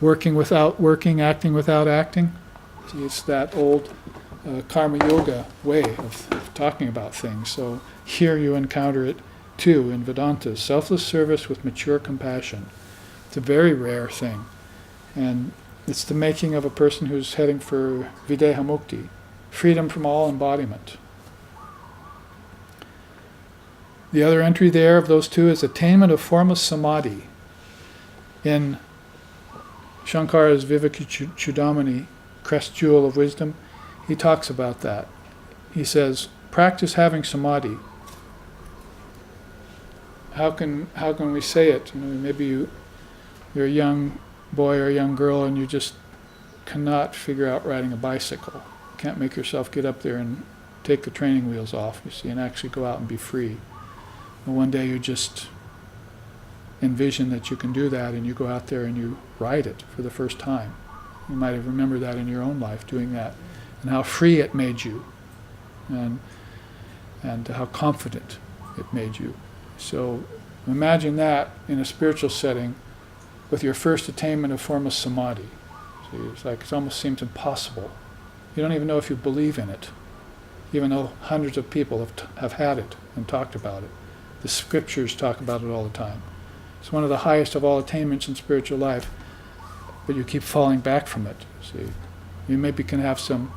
Working without working, acting without acting. See, it's that old karma yoga way of talking about things. So here you encounter it too in Vedanta. Selfless service with mature compassion. It's a very rare thing. And it's the making of a person who's heading for videha mukti, freedom from all embodiment. The other entry there of those 2 is attainment of formless samadhi. In Shankara's Vivekachudamani, Crest Jewel of Wisdom, he talks about that. He says, practice having samadhi. How can we say it? You know, maybe you're a young boy or a young girl and you just cannot figure out riding a bicycle. You can't make yourself get up there and take the training wheels off, you see, and actually go out and be free. And one day you just envision that you can do that, and you go out there and you ride it for the first time. You might have remembered that in your own life, doing that, and how free it made you, and how confident it made you. So imagine that in a spiritual setting with your first attainment of formless samadhi. See, it's like it almost seems impossible. You don't even know if you believe in it, even though hundreds of people have had it and talked about it. The scriptures talk about it all the time. It's one of the highest of all attainments in spiritual life, but you keep falling back from it. See, you maybe can have some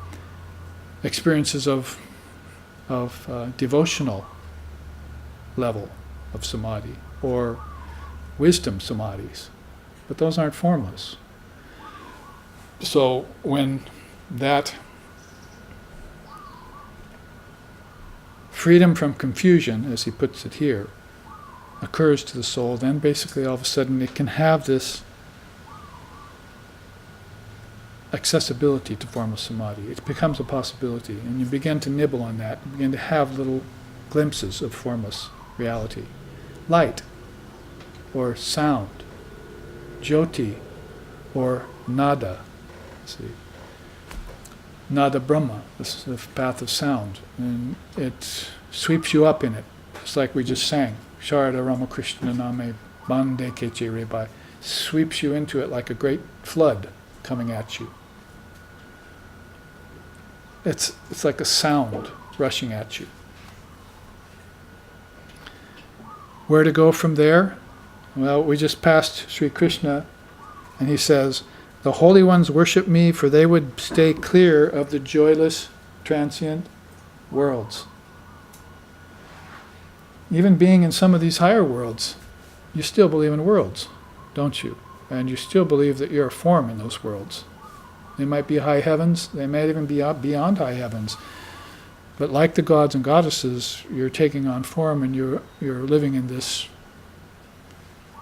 experiences of devotional level of samadhi or wisdom samadhis, but those aren't formless. So when that freedom from confusion, as he puts it here, occurs to the soul, then basically all of a sudden it can have this accessibility to formless samadhi. It becomes a possibility, and you begin to nibble on that. You begin to have little glimpses of formless reality. Light, or sound, jyoti, or nada. See, nada Brahma, this is the path of sound, and it sweeps you up in it. It's like we just sang, Sharada Ramakrishna Name Bande Keche Rebai, sweeps you into it like a great flood coming at you. It's like a sound rushing at you. Where to go from there? Well, we just passed Sri Krishna, and he says, the holy ones worship me, for they would stay clear of the joyless, transient worlds. Even being in some of these higher worlds, you still believe in worlds, don't you? And you still believe that you're a form in those worlds. They might be high heavens, they might even be beyond high heavens. But like the gods and goddesses, you're taking on form, and you're living in this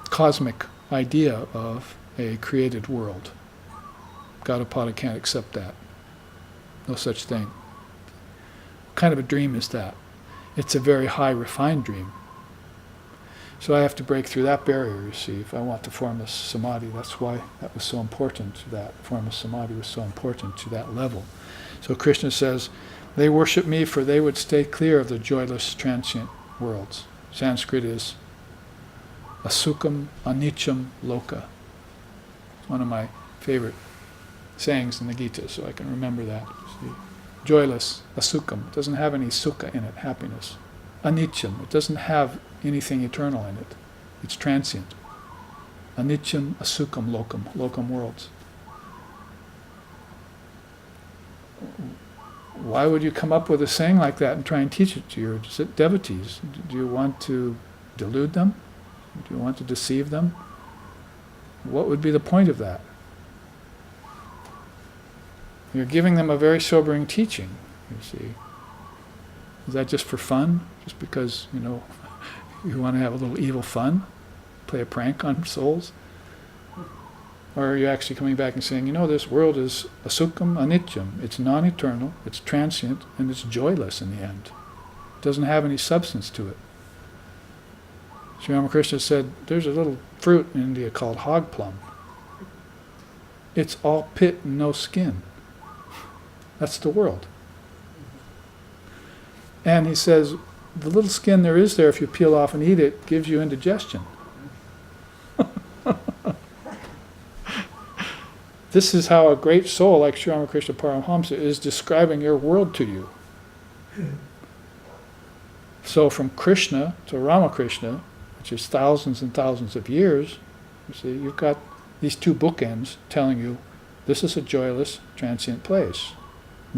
cosmic idea of a created world. Gaudapada can't accept that. No such thing. What kind of a dream is that? It's a very high, refined dream. So I have to break through that barrier, you see, if I want the formless samadhi. That's why that was so important to that. Formless samadhi was so important to that level. So Krishna says, they worship me, for they would stay clear of the joyless, transient worlds. Sanskrit is asukam anicham loka. It's one of my favorite sayings in the Gita, so I can remember that. See? Joyless, asukam. It doesn't have any sukha in it, happiness. Anicham. It doesn't have anything eternal in it. It's transient. Anicham asukam lokam. Lokam worlds. Why would you come up with a saying like that and try and teach it to your devotees? Do you want to delude them? Do you want to deceive them? What would be the point of that? You're giving them a very sobering teaching, you see. Is that just for fun? Just because, you want to have a little evil fun? Play a prank on souls? Or are you actually coming back and saying, this world is asukam anityam. It's non-eternal, it's transient, and it's joyless in the end. It doesn't have any substance to it. Sri Ramakrishna said, there's a little fruit in India called hog plum. It's all pit and no skin. That's the world. And he says, the little skin there is there, if you peel off and eat it, gives you indigestion. This is how a great soul like Sri Ramakrishna Paramahamsa is describing your world to you. So from Krishna to Ramakrishna, which is thousands and thousands of years, you see, you've got these two bookends telling you this is a joyless, transient place.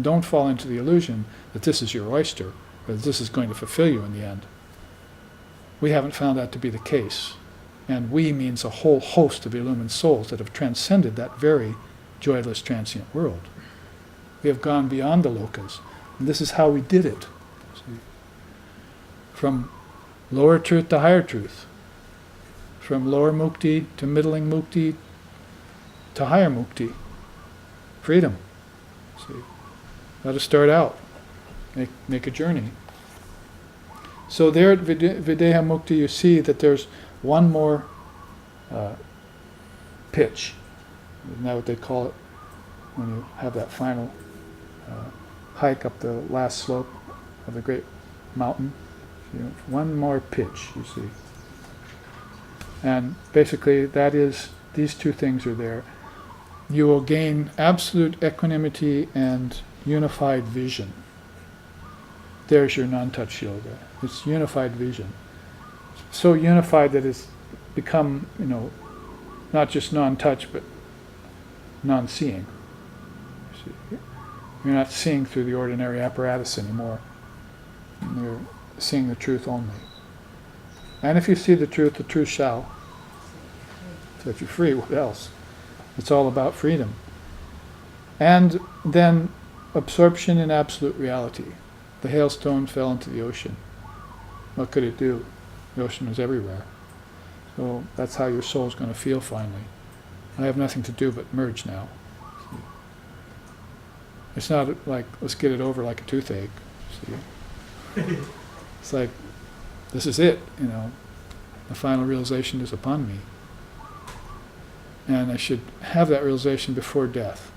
Don't fall into the illusion that this is your oyster, or that this is going to fulfill you in the end. We haven't found that to be the case. And we means a whole host of illumined souls that have transcended that very joyless, transient world. We have gone beyond the lokas. And this is how we did it. See? From lower truth to higher truth. From lower mukti to middling mukti to higher mukti. Freedom. See? Got to start out. Make a journey. So there at Videha Mukti you see that there's one more pitch. Isn't that what they call it when you have that final hike up the last slope of the great mountain? One more pitch, you see. And basically that is, these two things are there. You will gain absolute equanimity and unified vision. There's your non-touch yoga. It's unified vision. So unified that it's become, not just non-touch, but non-seeing. You're not seeing through the ordinary apparatus anymore. You're seeing the truth only. And if you see the truth shall. So if you're free, what else? It's all about freedom. And then absorption in absolute reality. The hailstone fell into the ocean. What could it do? The ocean was everywhere. So that's how your soul's going to feel finally. I have nothing to do but merge now. It's not like, let's get it over like a toothache. See? It's like, this is it, the final realization is upon me. And I should have that realization before death,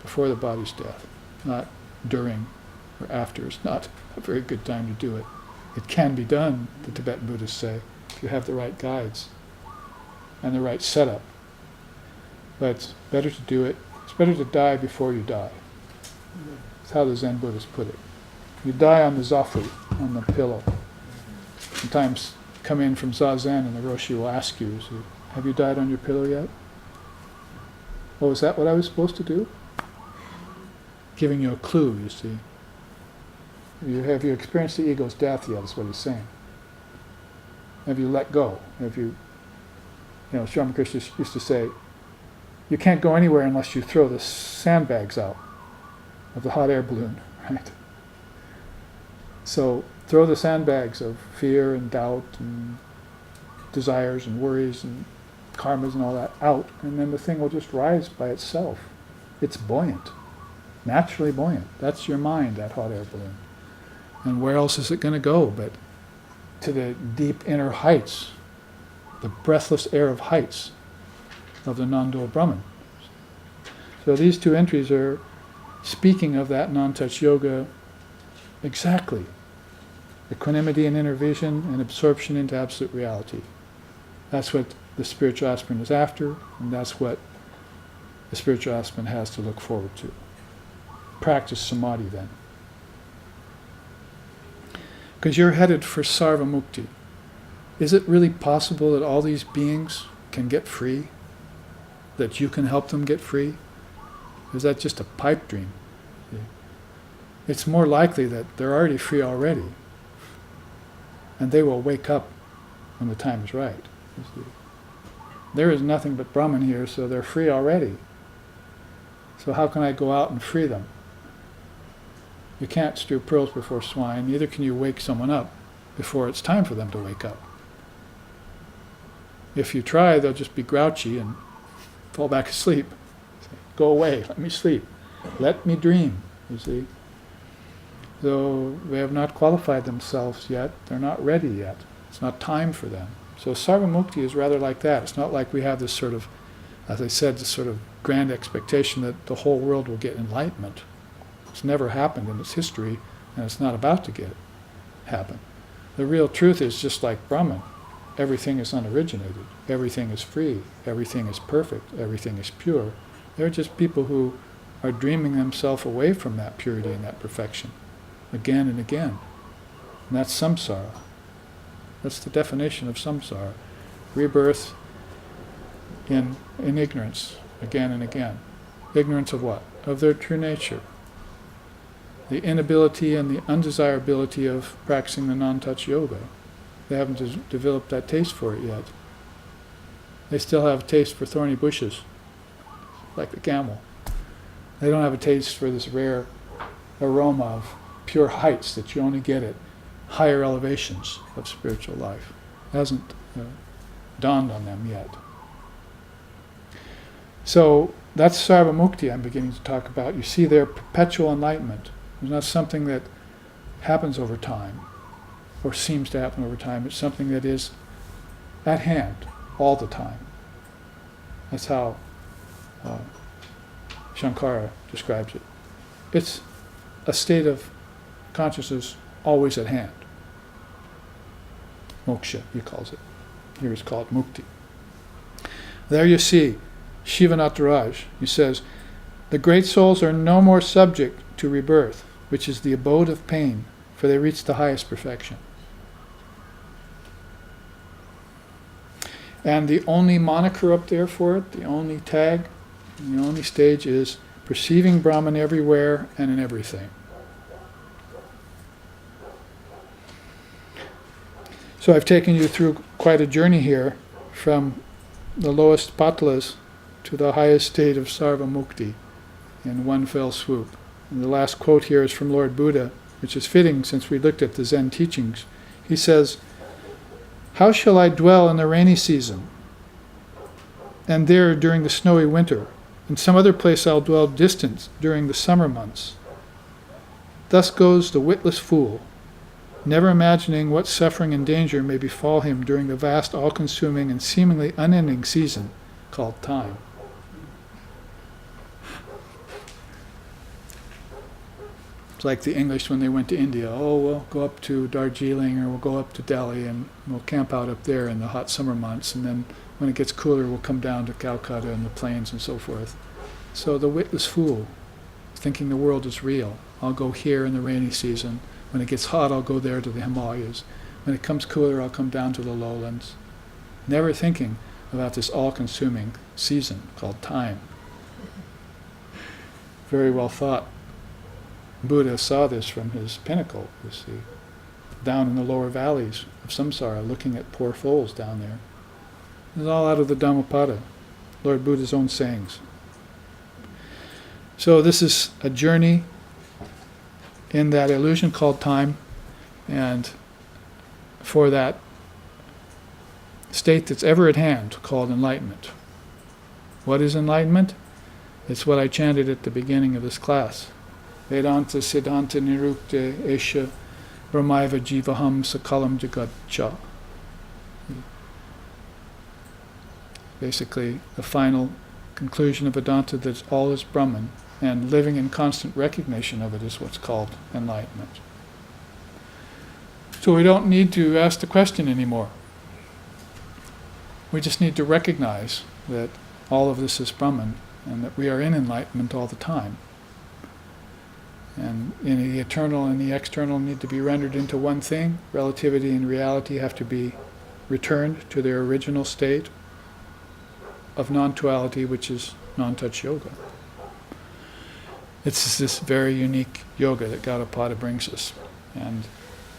before the body's death, not during or after. It's not a very good time to do it. It can be done, the Tibetan Buddhists say, if you have the right guides and the right setup. But it's better to do it. It's better to die before you die. That's how the Zen Buddhists put it. You die on the zafu, on the pillow. Sometimes come in from Zazen and the Roshi will ask you, have you died on your pillow yet? Oh, is that what I was supposed to do? Giving you a clue, you see. Have you experienced the ego's death yet, is what he's saying. Have you let go? Have you, Sri Ramakrishna used to say, you can't go anywhere unless you throw the sandbags out of the hot air balloon, right? So throw the sandbags of fear and doubt and desires and worries and karmas and all that out, and then the thing will just rise by itself. It's buoyant, naturally buoyant. That's your mind, that hot air balloon. And where else is it going to go but to the deep inner heights, the breathless air of heights of the non-dual Brahman. So these two entries are speaking of that non-touch yoga exactly. Equanimity and inner vision and absorption into absolute reality. That's what the spiritual aspirant is after, and that's what the spiritual aspirant has to look forward to. Practice samadhi then. Because you're headed for sarva mukti. Is it really possible that all these beings can get free? That you can help them get free? Is that just a pipe dream? It's more likely that they're already free already. And they will wake up when the time is right. There is nothing but Brahman here, so they're free already. So how can I go out and free them? You can't strew pearls before swine, neither can you wake someone up before it's time for them to wake up. If you try, they'll just be grouchy and fall back asleep. Go away, let me sleep. Let me dream, you see. Though they have not qualified themselves yet, they're not ready yet. It's not time for them. So sarva mukti is rather like that. It's not like we have this sort of, as I said, this sort of grand expectation that the whole world will get enlightenment. It's never happened in its history, and it's not about to happen. The real truth is just like Brahman. Everything is unoriginated. Everything is free. Everything is perfect. Everything is pure. They're just people who are dreaming themselves away from that purity and that perfection again and again. And that's samsara. That's the definition of samsara. Rebirth in ignorance again and again. Ignorance of what? Of their true nature. The inability and the undesirability of practicing the non-touch yoga. They haven't developed that taste for it yet. They still have a taste for thorny bushes, like the camel. They don't have a taste for this rare aroma of pure heights that you only get at higher elevations of spiritual life. It hasn't dawned on them yet. So that's sarva mukti I'm beginning to talk about. You see their perpetual enlightenment. It's not something that happens over time or seems to happen over time. It's something that is at hand all the time. That's how Shankara describes it. It's a state of consciousness always at hand. Moksha, he calls it. Here he's called mukti. There you see Shivanatharaj. He says, the great souls are no more subject to rebirth, which is the abode of pain, for they reach the highest perfection. And the only moniker up there for it, the only tag, the only stage is perceiving Brahman everywhere and in everything. So I've taken you through quite a journey here from the lowest patalas to the highest state of sarva mukti in one fell swoop. And the last quote here is from Lord Buddha, which is fitting since we looked at the Zen teachings. He says, how shall I dwell in the rainy season, and there during the snowy winter, In some other place I'll dwell distant during the summer months. Thus goes the witless fool, never imagining what suffering and danger may befall him during the vast, all-consuming, and seemingly unending season called time. It's like the English when they went to India. Oh, we'll go up to Darjeeling or we'll go up to Delhi and we'll camp out up there in the hot summer months, and then when it gets cooler we'll come down to Calcutta and the plains and so forth. So the witless fool, thinking the world is real. I'll go here in the rainy season. When it gets hot, I'll go there to the Himalayas. When it comes cooler, I'll come down to the lowlands. Never thinking about this all-consuming season called time. Very well thought. Buddha saw this from his pinnacle, you see, down in the lower valleys of samsara, looking at poor souls down there. It's all out of the Dhammapada, Lord Buddha's own sayings. So this is a journey in that illusion called time, and for that state that's ever at hand called enlightenment. What is enlightenment? It's what I chanted at the beginning of this class. Vedanta Siddhanta Nirukte Esha Brahmaiva Jivaham Sakalam Jagatcha. Basically, the final conclusion of Vedanta that all is Brahman, and living in constant recognition of it is what's called enlightenment. So we don't need to ask the question anymore. We just need to recognize that all of this is Brahman and that we are in enlightenment all the time. And the eternal and the external need to be rendered into one thing. Relativity and reality have to be returned to their original state of non-duality, which is non-touch yoga. It's this very unique yoga that Gaudapada brings us. And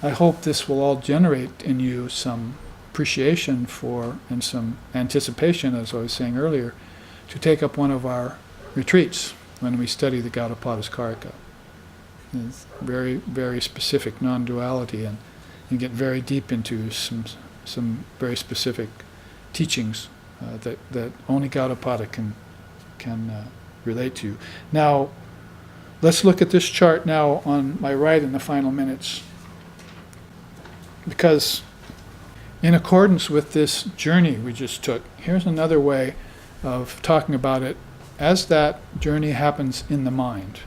I hope this will all generate in you some appreciation for and some anticipation, as I was saying earlier, to take up one of our retreats when we study the Gaudapada's Karika. It's very, very specific non-duality, and you get very deep into some very specific teachings that only Gaudapada can relate to. Now, let's look at this chart now on my right in the final minutes, because in accordance with this journey we just took, here's another way of talking about it as that journey happens in the mind.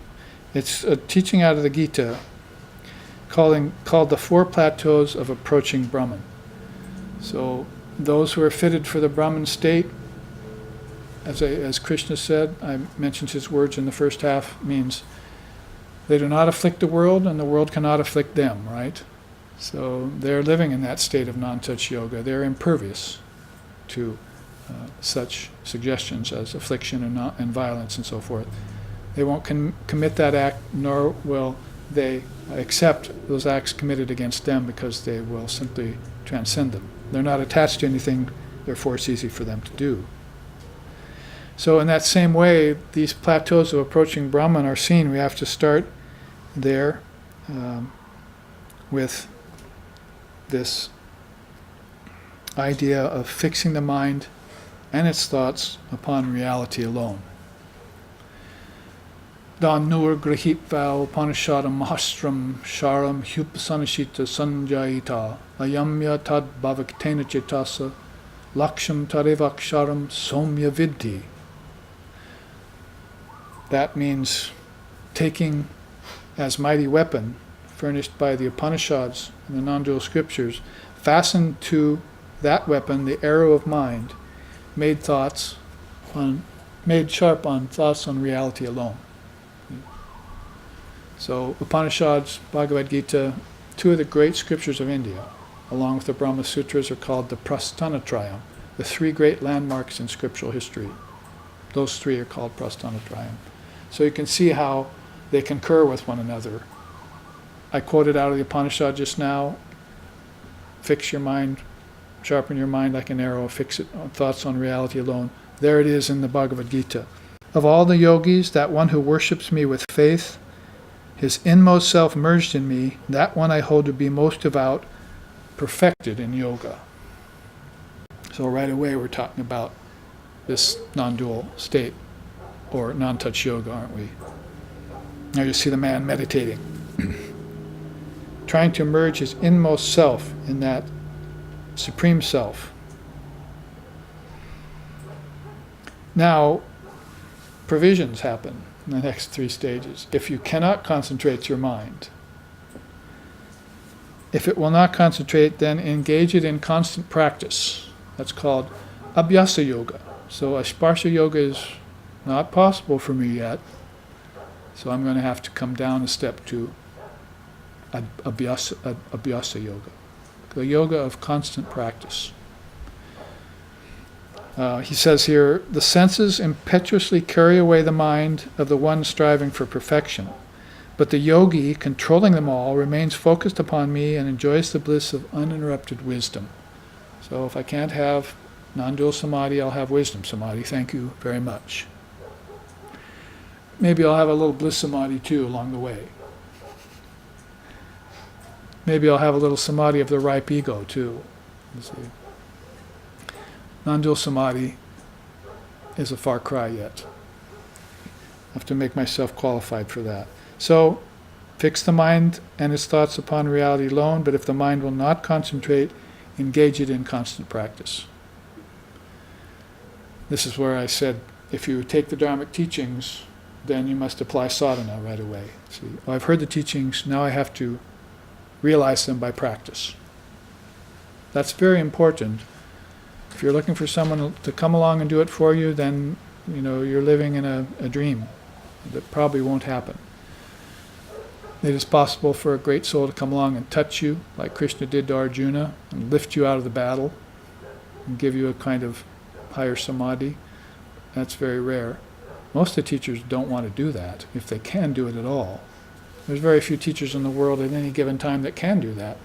It's a teaching out of the Gita called the Four Plateaus of Approaching Brahman. So those who are fitted for the Brahman state, as Krishna said, I mentioned his words in the first half, means they do not afflict the world and the world cannot afflict them, right? So they're living in that state of non-touch yoga. They're impervious to such suggestions as affliction and violence and so forth. They won't commit that act, nor will they accept those acts committed against them, because they will simply transcend them. They're not attached to anything, therefore it's easy for them to do. So in that same way, these plateaus of approaching Brahman are seen. We have to start there with this idea of fixing the mind and its thoughts upon reality alone. Dan nur grahitva upanishadam mahastram sharam hupasanashita sanjayita ayamya tad bhavaktena cetasa laksham tarevaksharam somya vidhi. That means taking as mighty weapon furnished by the Upanishads and the non-dual scriptures, fastened to that weapon the arrow of mind, made sharp on thoughts on reality alone. So Upanishads, Bhagavad Gita, two of the great scriptures of India, along with the Brahma Sutras, are called the Prasthanatrayam, the three great landmarks in scriptural history. Those three are called Prasthanatrayam. So you can see how they concur with one another. I quoted out of the Upanishad just now, fix your mind, sharpen your mind like an arrow, fix it on thoughts on reality alone. There it is in the Bhagavad Gita. Of all the yogis, that one who worships me with faith, his inmost self merged in me, that one I hold to be most devout, perfected in yoga. So right away we're talking about this non-dual state or non-touch yoga, aren't we? Now you see the man meditating, trying to merge his inmost self in that supreme self. Now, provisions happen in the next 3 stages. If you cannot concentrate your mind, if it will not concentrate, then engage it in constant practice. That's called abhyasa yoga. So asparsha yoga is not possible for me yet. So I'm going to have to come down a step to abhyasa yoga, the yoga of constant practice. He says here, the senses impetuously carry away the mind of the one striving for perfection, but the yogi, controlling them all, remains focused upon me and enjoys the bliss of uninterrupted wisdom. So if I can't have non-dual samadhi, I'll have wisdom samadhi. Thank you very much. Maybe I'll have a little bliss samadhi too along the way. Maybe I'll have a little samadhi of the ripe ego too. Let's see. Non-dual samadhi is a far cry yet. I have to make myself qualified for that. So, fix the mind and its thoughts upon reality alone, but if the mind will not concentrate, engage it in constant practice. This is where I said, if you take the Dharmic teachings, then you must apply sadhana right away. See, I've heard the teachings, now I have to realize them by practice. That's very important. If you're looking for someone to come along and do it for you, then you're living in a dream that probably won't happen. It is possible for a great soul to come along and touch you, like Krishna did to Arjuna, and lift you out of the battle, and give you a kind of higher samadhi. That's very rare. Most of the teachers don't want to do that, if they can do it at all. There's very few teachers in the world at any given time that can do that.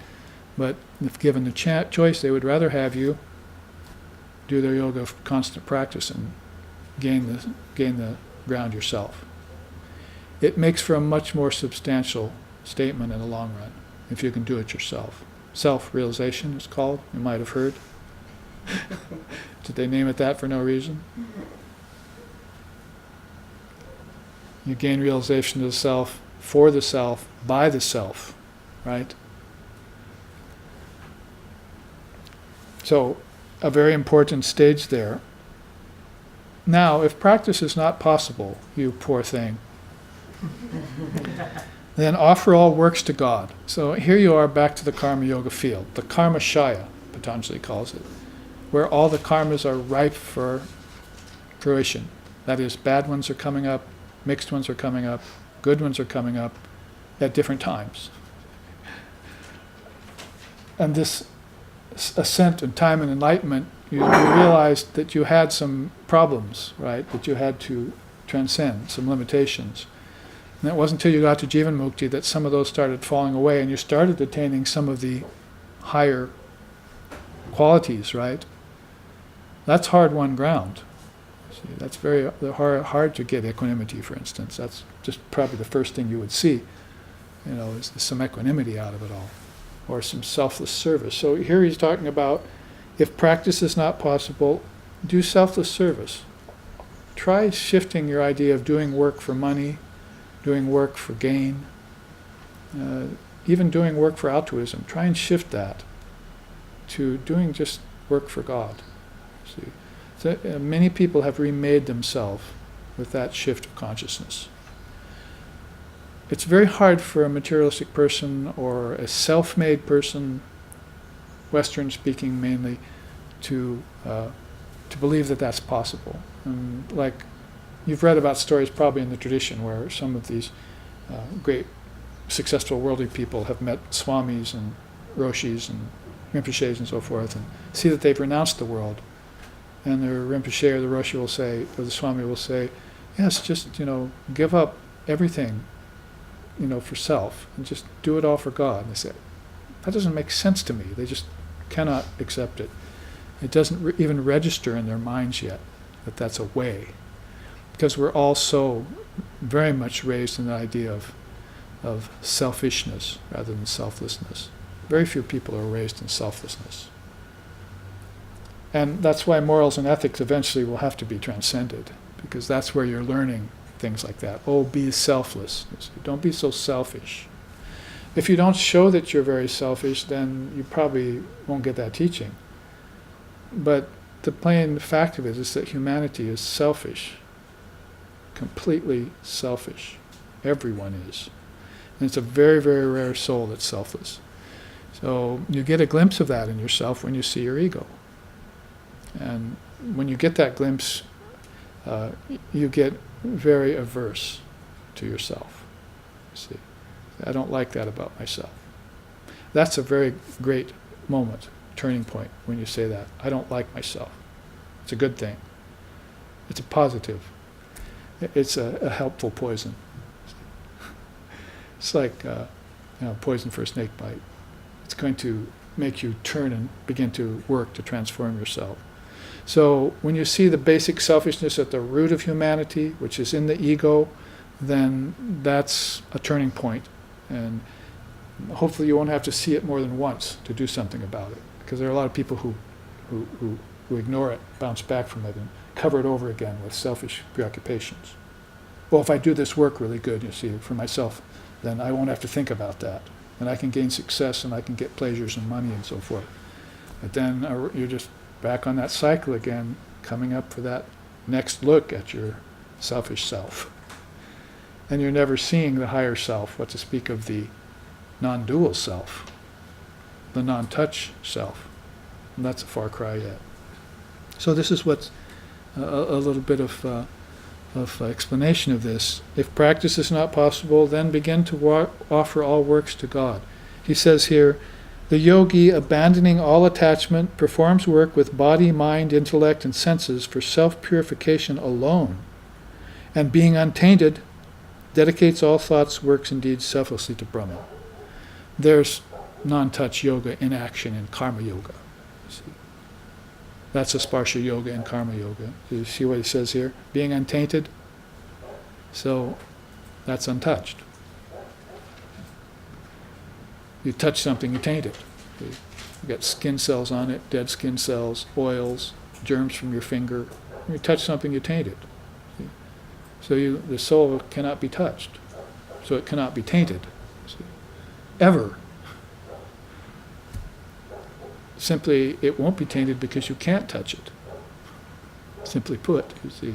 But if given the choice, they would rather have you do their yoga of constant practice and gain the ground yourself. It makes for a much more substantial statement in the long run, if you can do it yourself. Self-realization is called, you might have heard. Did they name it that for no reason? You gain realization of the self, for the self, by the self, right? So, a very important stage there. Now, if practice is not possible, you poor thing, then offer all works to God. So here you are back to the karma yoga field, the karma shaya, Patanjali calls it, where all the karmas are ripe for fruition. That is, bad ones are coming up, mixed ones are coming up, good ones are coming up at different times. And this ascent in time and enlightenment, you realized that you had some problems, right, that you had to transcend, some limitations. And it wasn't until you got to Jivan Mukti that some of those started falling away and you started attaining some of the higher qualities, right? That's hard-won ground. See, that's very hard to get equanimity, for instance. That's just probably the first thing you would see, is some equanimity out of it all, or some selfless service. So here he's talking about, if practice is not possible, do selfless service. Try shifting your idea of doing work for money, doing work for gain, even doing work for altruism. Try and shift that to doing just work for God. See, so, many people have remade themselves with that shift of consciousness. It's very hard for a materialistic person or a self-made person, Western speaking mainly, to believe that that's possible. And like you've read about stories probably in the tradition where some of these great successful worldly people have met swamis and roshis and rinpoches and so forth, and see that they've renounced the world. And the rinpoche or the roshi will say, or the swami will say, yes, just give up everything, for self, and just do it all for God. And they say, that doesn't make sense to me. They just cannot accept it. It doesn't even register in their minds yet that that's a way. Because we're all so very much raised in the idea of selfishness rather than selflessness. Very few people are raised in selflessness. And that's why morals and ethics eventually will have to be transcended, because that's where you're learning things like that. Oh, be selfless. Don't be so selfish. If you don't show that you're very selfish, then you probably won't get that teaching. But the plain fact of it is that humanity is selfish, completely selfish. Everyone is. And it's a very, very rare soul that's selfless. So you get a glimpse of that in yourself when you see your ego. And when you get that glimpse, you get very averse to yourself. You see, I don't like that about myself. That's a very great moment, turning point, when you say that. I don't like myself. It's a good thing. It's a positive. It's a helpful poison. It's like poison for a snake bite. It's going to make you turn and begin to work to transform yourself. So when you see the basic selfishness at the root of humanity, which is in the ego, then that's a turning point. And hopefully you won't have to see it more than once to do something about it. Because there are a lot of people who ignore it, bounce back from it, and cover it over again with selfish preoccupations. Well, if I do this work really good, you see, for myself, then I won't have to think about that. And I can gain success and I can get pleasures and money and so forth. But then you're just back on that cycle again, coming up for that next look at your selfish self. And you're never seeing the higher self, what to speak of the non-dual self, the non-touch self. And that's a far cry yet. So this is what's a little bit of explanation of this. If practice is not possible, then begin to offer all works to God. He says here, the yogi, abandoning all attachment, performs work with body, mind, intellect, and senses for self-purification alone, and being untainted, dedicates all thoughts, works, and deeds selflessly to Brahman. There's non-touch yoga in action in karma yoga. See? That's a sparsha yoga and karma yoga. You see what he says here? Being untainted. So that's untouched. You touch something, you taint it. You got skin cells on it, dead skin cells, oils, germs from your finger. You touch something, you taint it. See? So the soul cannot be touched. So it cannot be tainted. See? Ever. Simply, it won't be tainted because you can't touch it. Simply put, you see.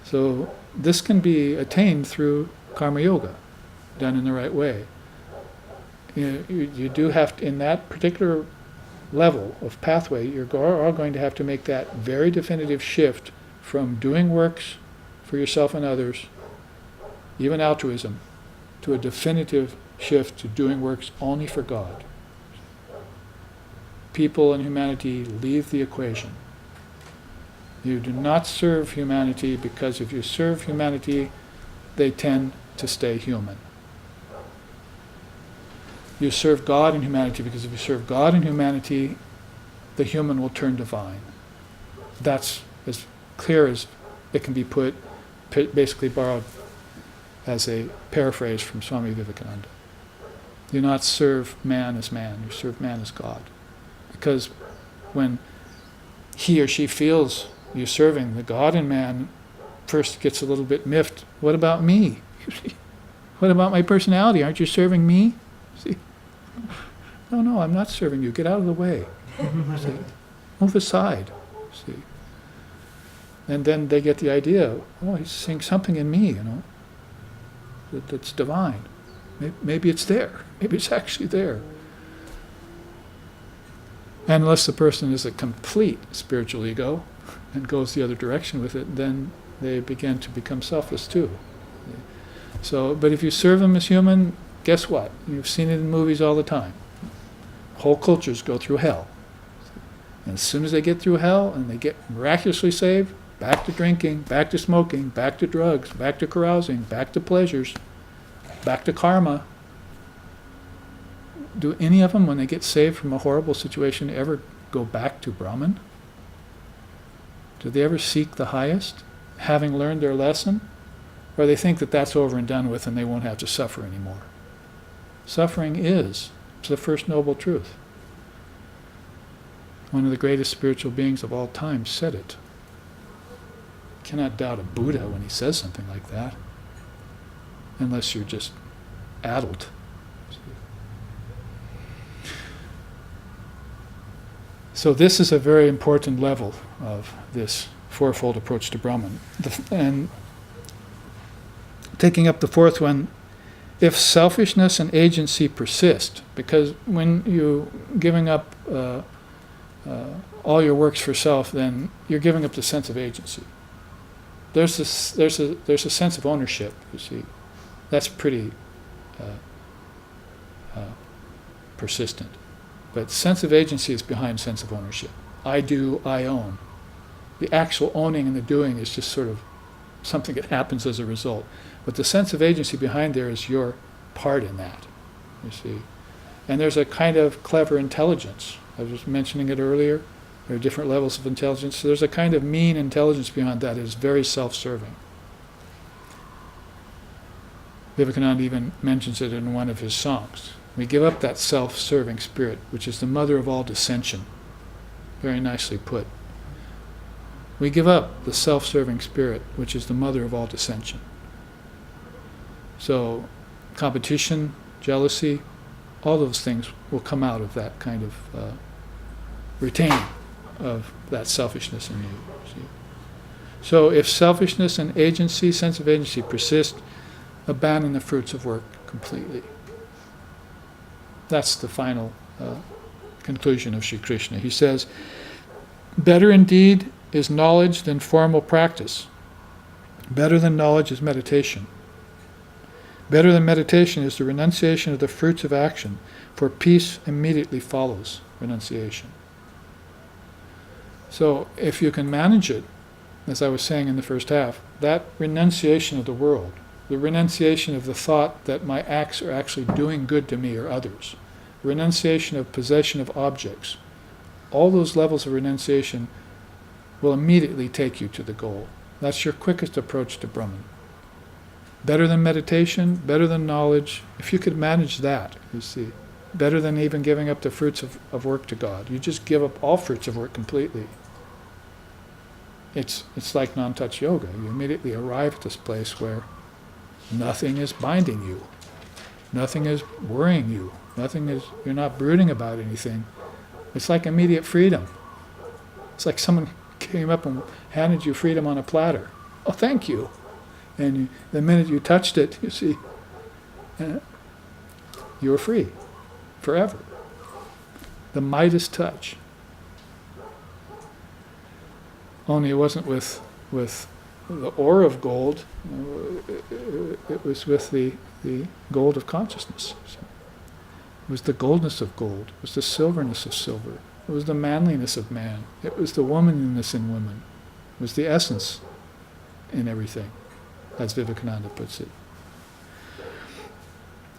So this can be attained through karma yoga, done in the right way. You do have to, in that particular level of pathway, you're all going to have to make that very definitive shift from doing works for yourself and others, even altruism, to a definitive shift to doing works only for God. People and humanity leave the equation. You do not serve humanity because if you serve humanity, they tend to stay human. You serve God and humanity because if you serve God and humanity, the human will turn divine. That's as clear as it can be put, basically borrowed as a paraphrase from Swami Vivekananda. You do not serve man as man, you serve man as God. Because when he or she feels you serving the God in man, first gets a little bit miffed. What about me? What about my personality? Aren't you serving me? See? No, I'm not serving you. Get out of the way. See? Move aside. See? And then they get the idea, oh, he's seeing something in me, that's divine. Maybe it's there. Maybe it's actually there. And unless the person is a complete spiritual ego and goes the other direction with it, then they begin to become selfless too. So, but if you serve them as human, guess what? You've seen it in movies all the time. Whole cultures go through hell. And as soon as they get through hell and they get miraculously saved, back to drinking, back to smoking, back to drugs, back to carousing, back to pleasures, back to karma. Do any of them, when they get saved from a horrible situation, ever go back to Brahman? Do they ever seek the highest, having learned their lesson? Or they think that that's over and done with and they won't have to suffer anymore? Suffering is the first noble truth. One of the greatest spiritual beings of all time said it. cannot doubt a Buddha when he says something like that, unless you're just addled. So this is a very important level of this fourfold approach to Brahman. And taking up the fourth one, if selfishness and agency persist, because when you giving up all your works for self, then you're giving up the sense of agency. There's a sense of ownership, you see. That's pretty persistent. But sense of agency is behind sense of ownership. I do, I own. The actual owning and the doing is just sort of something that happens as a result. But the sense of agency behind there is your part in that, you see. And there's a kind of clever intelligence. I was mentioning it earlier. There are different levels of intelligence. So there's a kind of mean intelligence behind that. It is very self-serving. Vivekananda even mentions it in one of his songs. We give up that self-serving spirit, which is the mother of all dissension. Very nicely put. We give up the self-serving spirit, which is the mother of all dissension. So competition, jealousy, all those things will come out of that kind of retaining of that selfishness in you. See? So if selfishness and agency, sense of agency persist, abandon the fruits of work completely. That's the final conclusion of Sri Krishna. He says, better indeed is knowledge than formal practice. Better than knowledge is meditation. Better than meditation is the renunciation of the fruits of action, for peace immediately follows renunciation. So if you can manage it, as I was saying in the first half, that renunciation of the world, the renunciation of the thought that my acts are actually doing good to me or others, renunciation of possession of objects, all those levels of renunciation will immediately take you to the goal. That's your quickest approach to Brahman. Better than meditation, better than knowledge. If you could manage that, you see, better than even giving up the fruits of work to God. You just give up all fruits of work completely. It's like non-touch yoga. You immediately arrive at this place where nothing is binding you. Nothing is worrying you. You're not brooding about anything. It's like immediate freedom. It's like someone came up and handed you freedom on a platter. Oh, thank you. And the minute you touched it, you see, you were free forever. The Midas touch. Only it wasn't with the ore of gold. It was with the gold of consciousness. It was the goldness of gold. It was the silverness of silver. It was the manliness of man. It was the womanliness in women. It was the essence in everything, as Vivekananda puts it.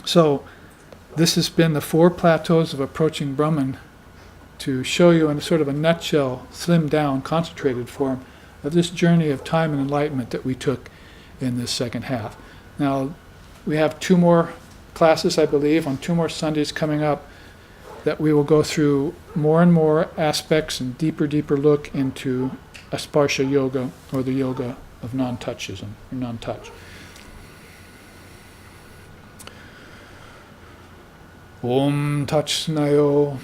So, this has been the 4 plateaus of approaching Brahman to show you in sort of a nutshell, slimmed down, concentrated form of this journey of time and enlightenment that we took in this second half. Now, we have 2 more classes, I believe, on 2 more Sundays coming up, that we will go through more and more aspects and deeper look into Asparsha Yoga, or the yoga of non-touchism, or non-touch. Om Tachnayo,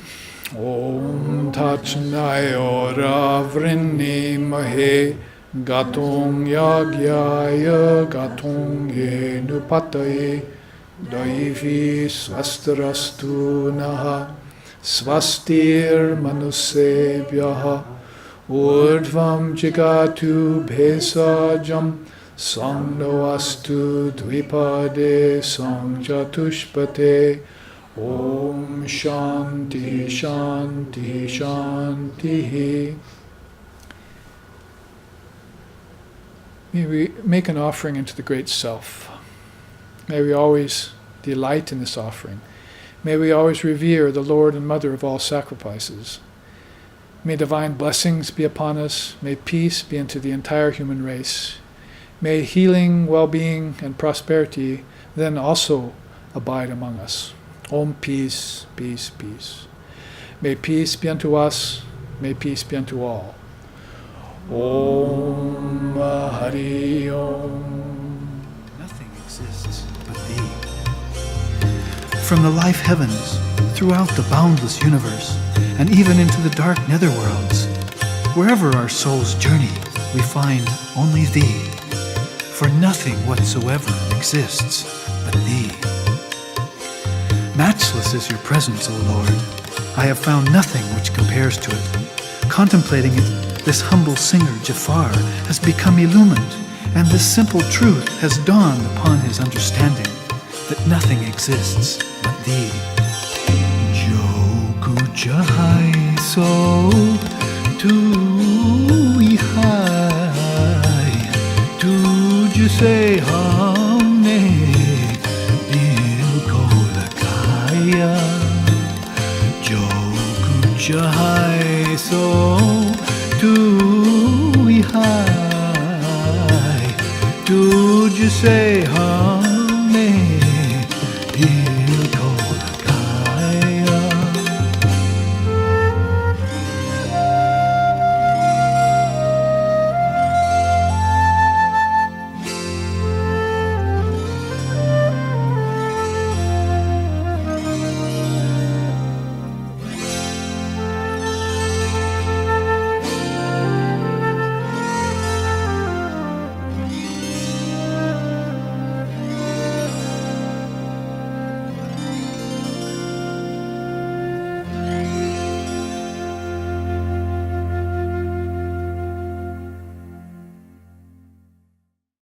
Om Tachnayo Ravrinni Mahe Gatung Yagyaya Gatung Ye Nupataye Daivi Swastarastu Naha Swastir Manusebhyaha Urdhvam Jigatu Bhesajam Sangnoastu Dvipade Sangjatushpate Om Shanti Shanti Shanti. May we make an offering into the Great Self. May we always delight in this offering. May we always revere the Lord and Mother of all sacrifices. May divine blessings be upon us. May peace be into the entire human race. May healing, well-being, and prosperity then also abide among us. Om peace, peace, peace. May peace be unto us. May peace be unto all. Om Hari Om. Nothing exists but thee. From the life heavens, throughout the boundless universe, and even into the dark netherworlds, wherever our souls journey, we find only thee. For nothing whatsoever exists but thee. Matchless is your presence, O Lord. I have found nothing which compares to it. Contemplating it, this humble singer, Jafar, has become illumined, and this simple truth has dawned upon his understanding, that nothing exists but thee. Jo kuchhai so tu hai, tujhse humne dil ko lagaya. Jo kuchhai so tu hai, tujhse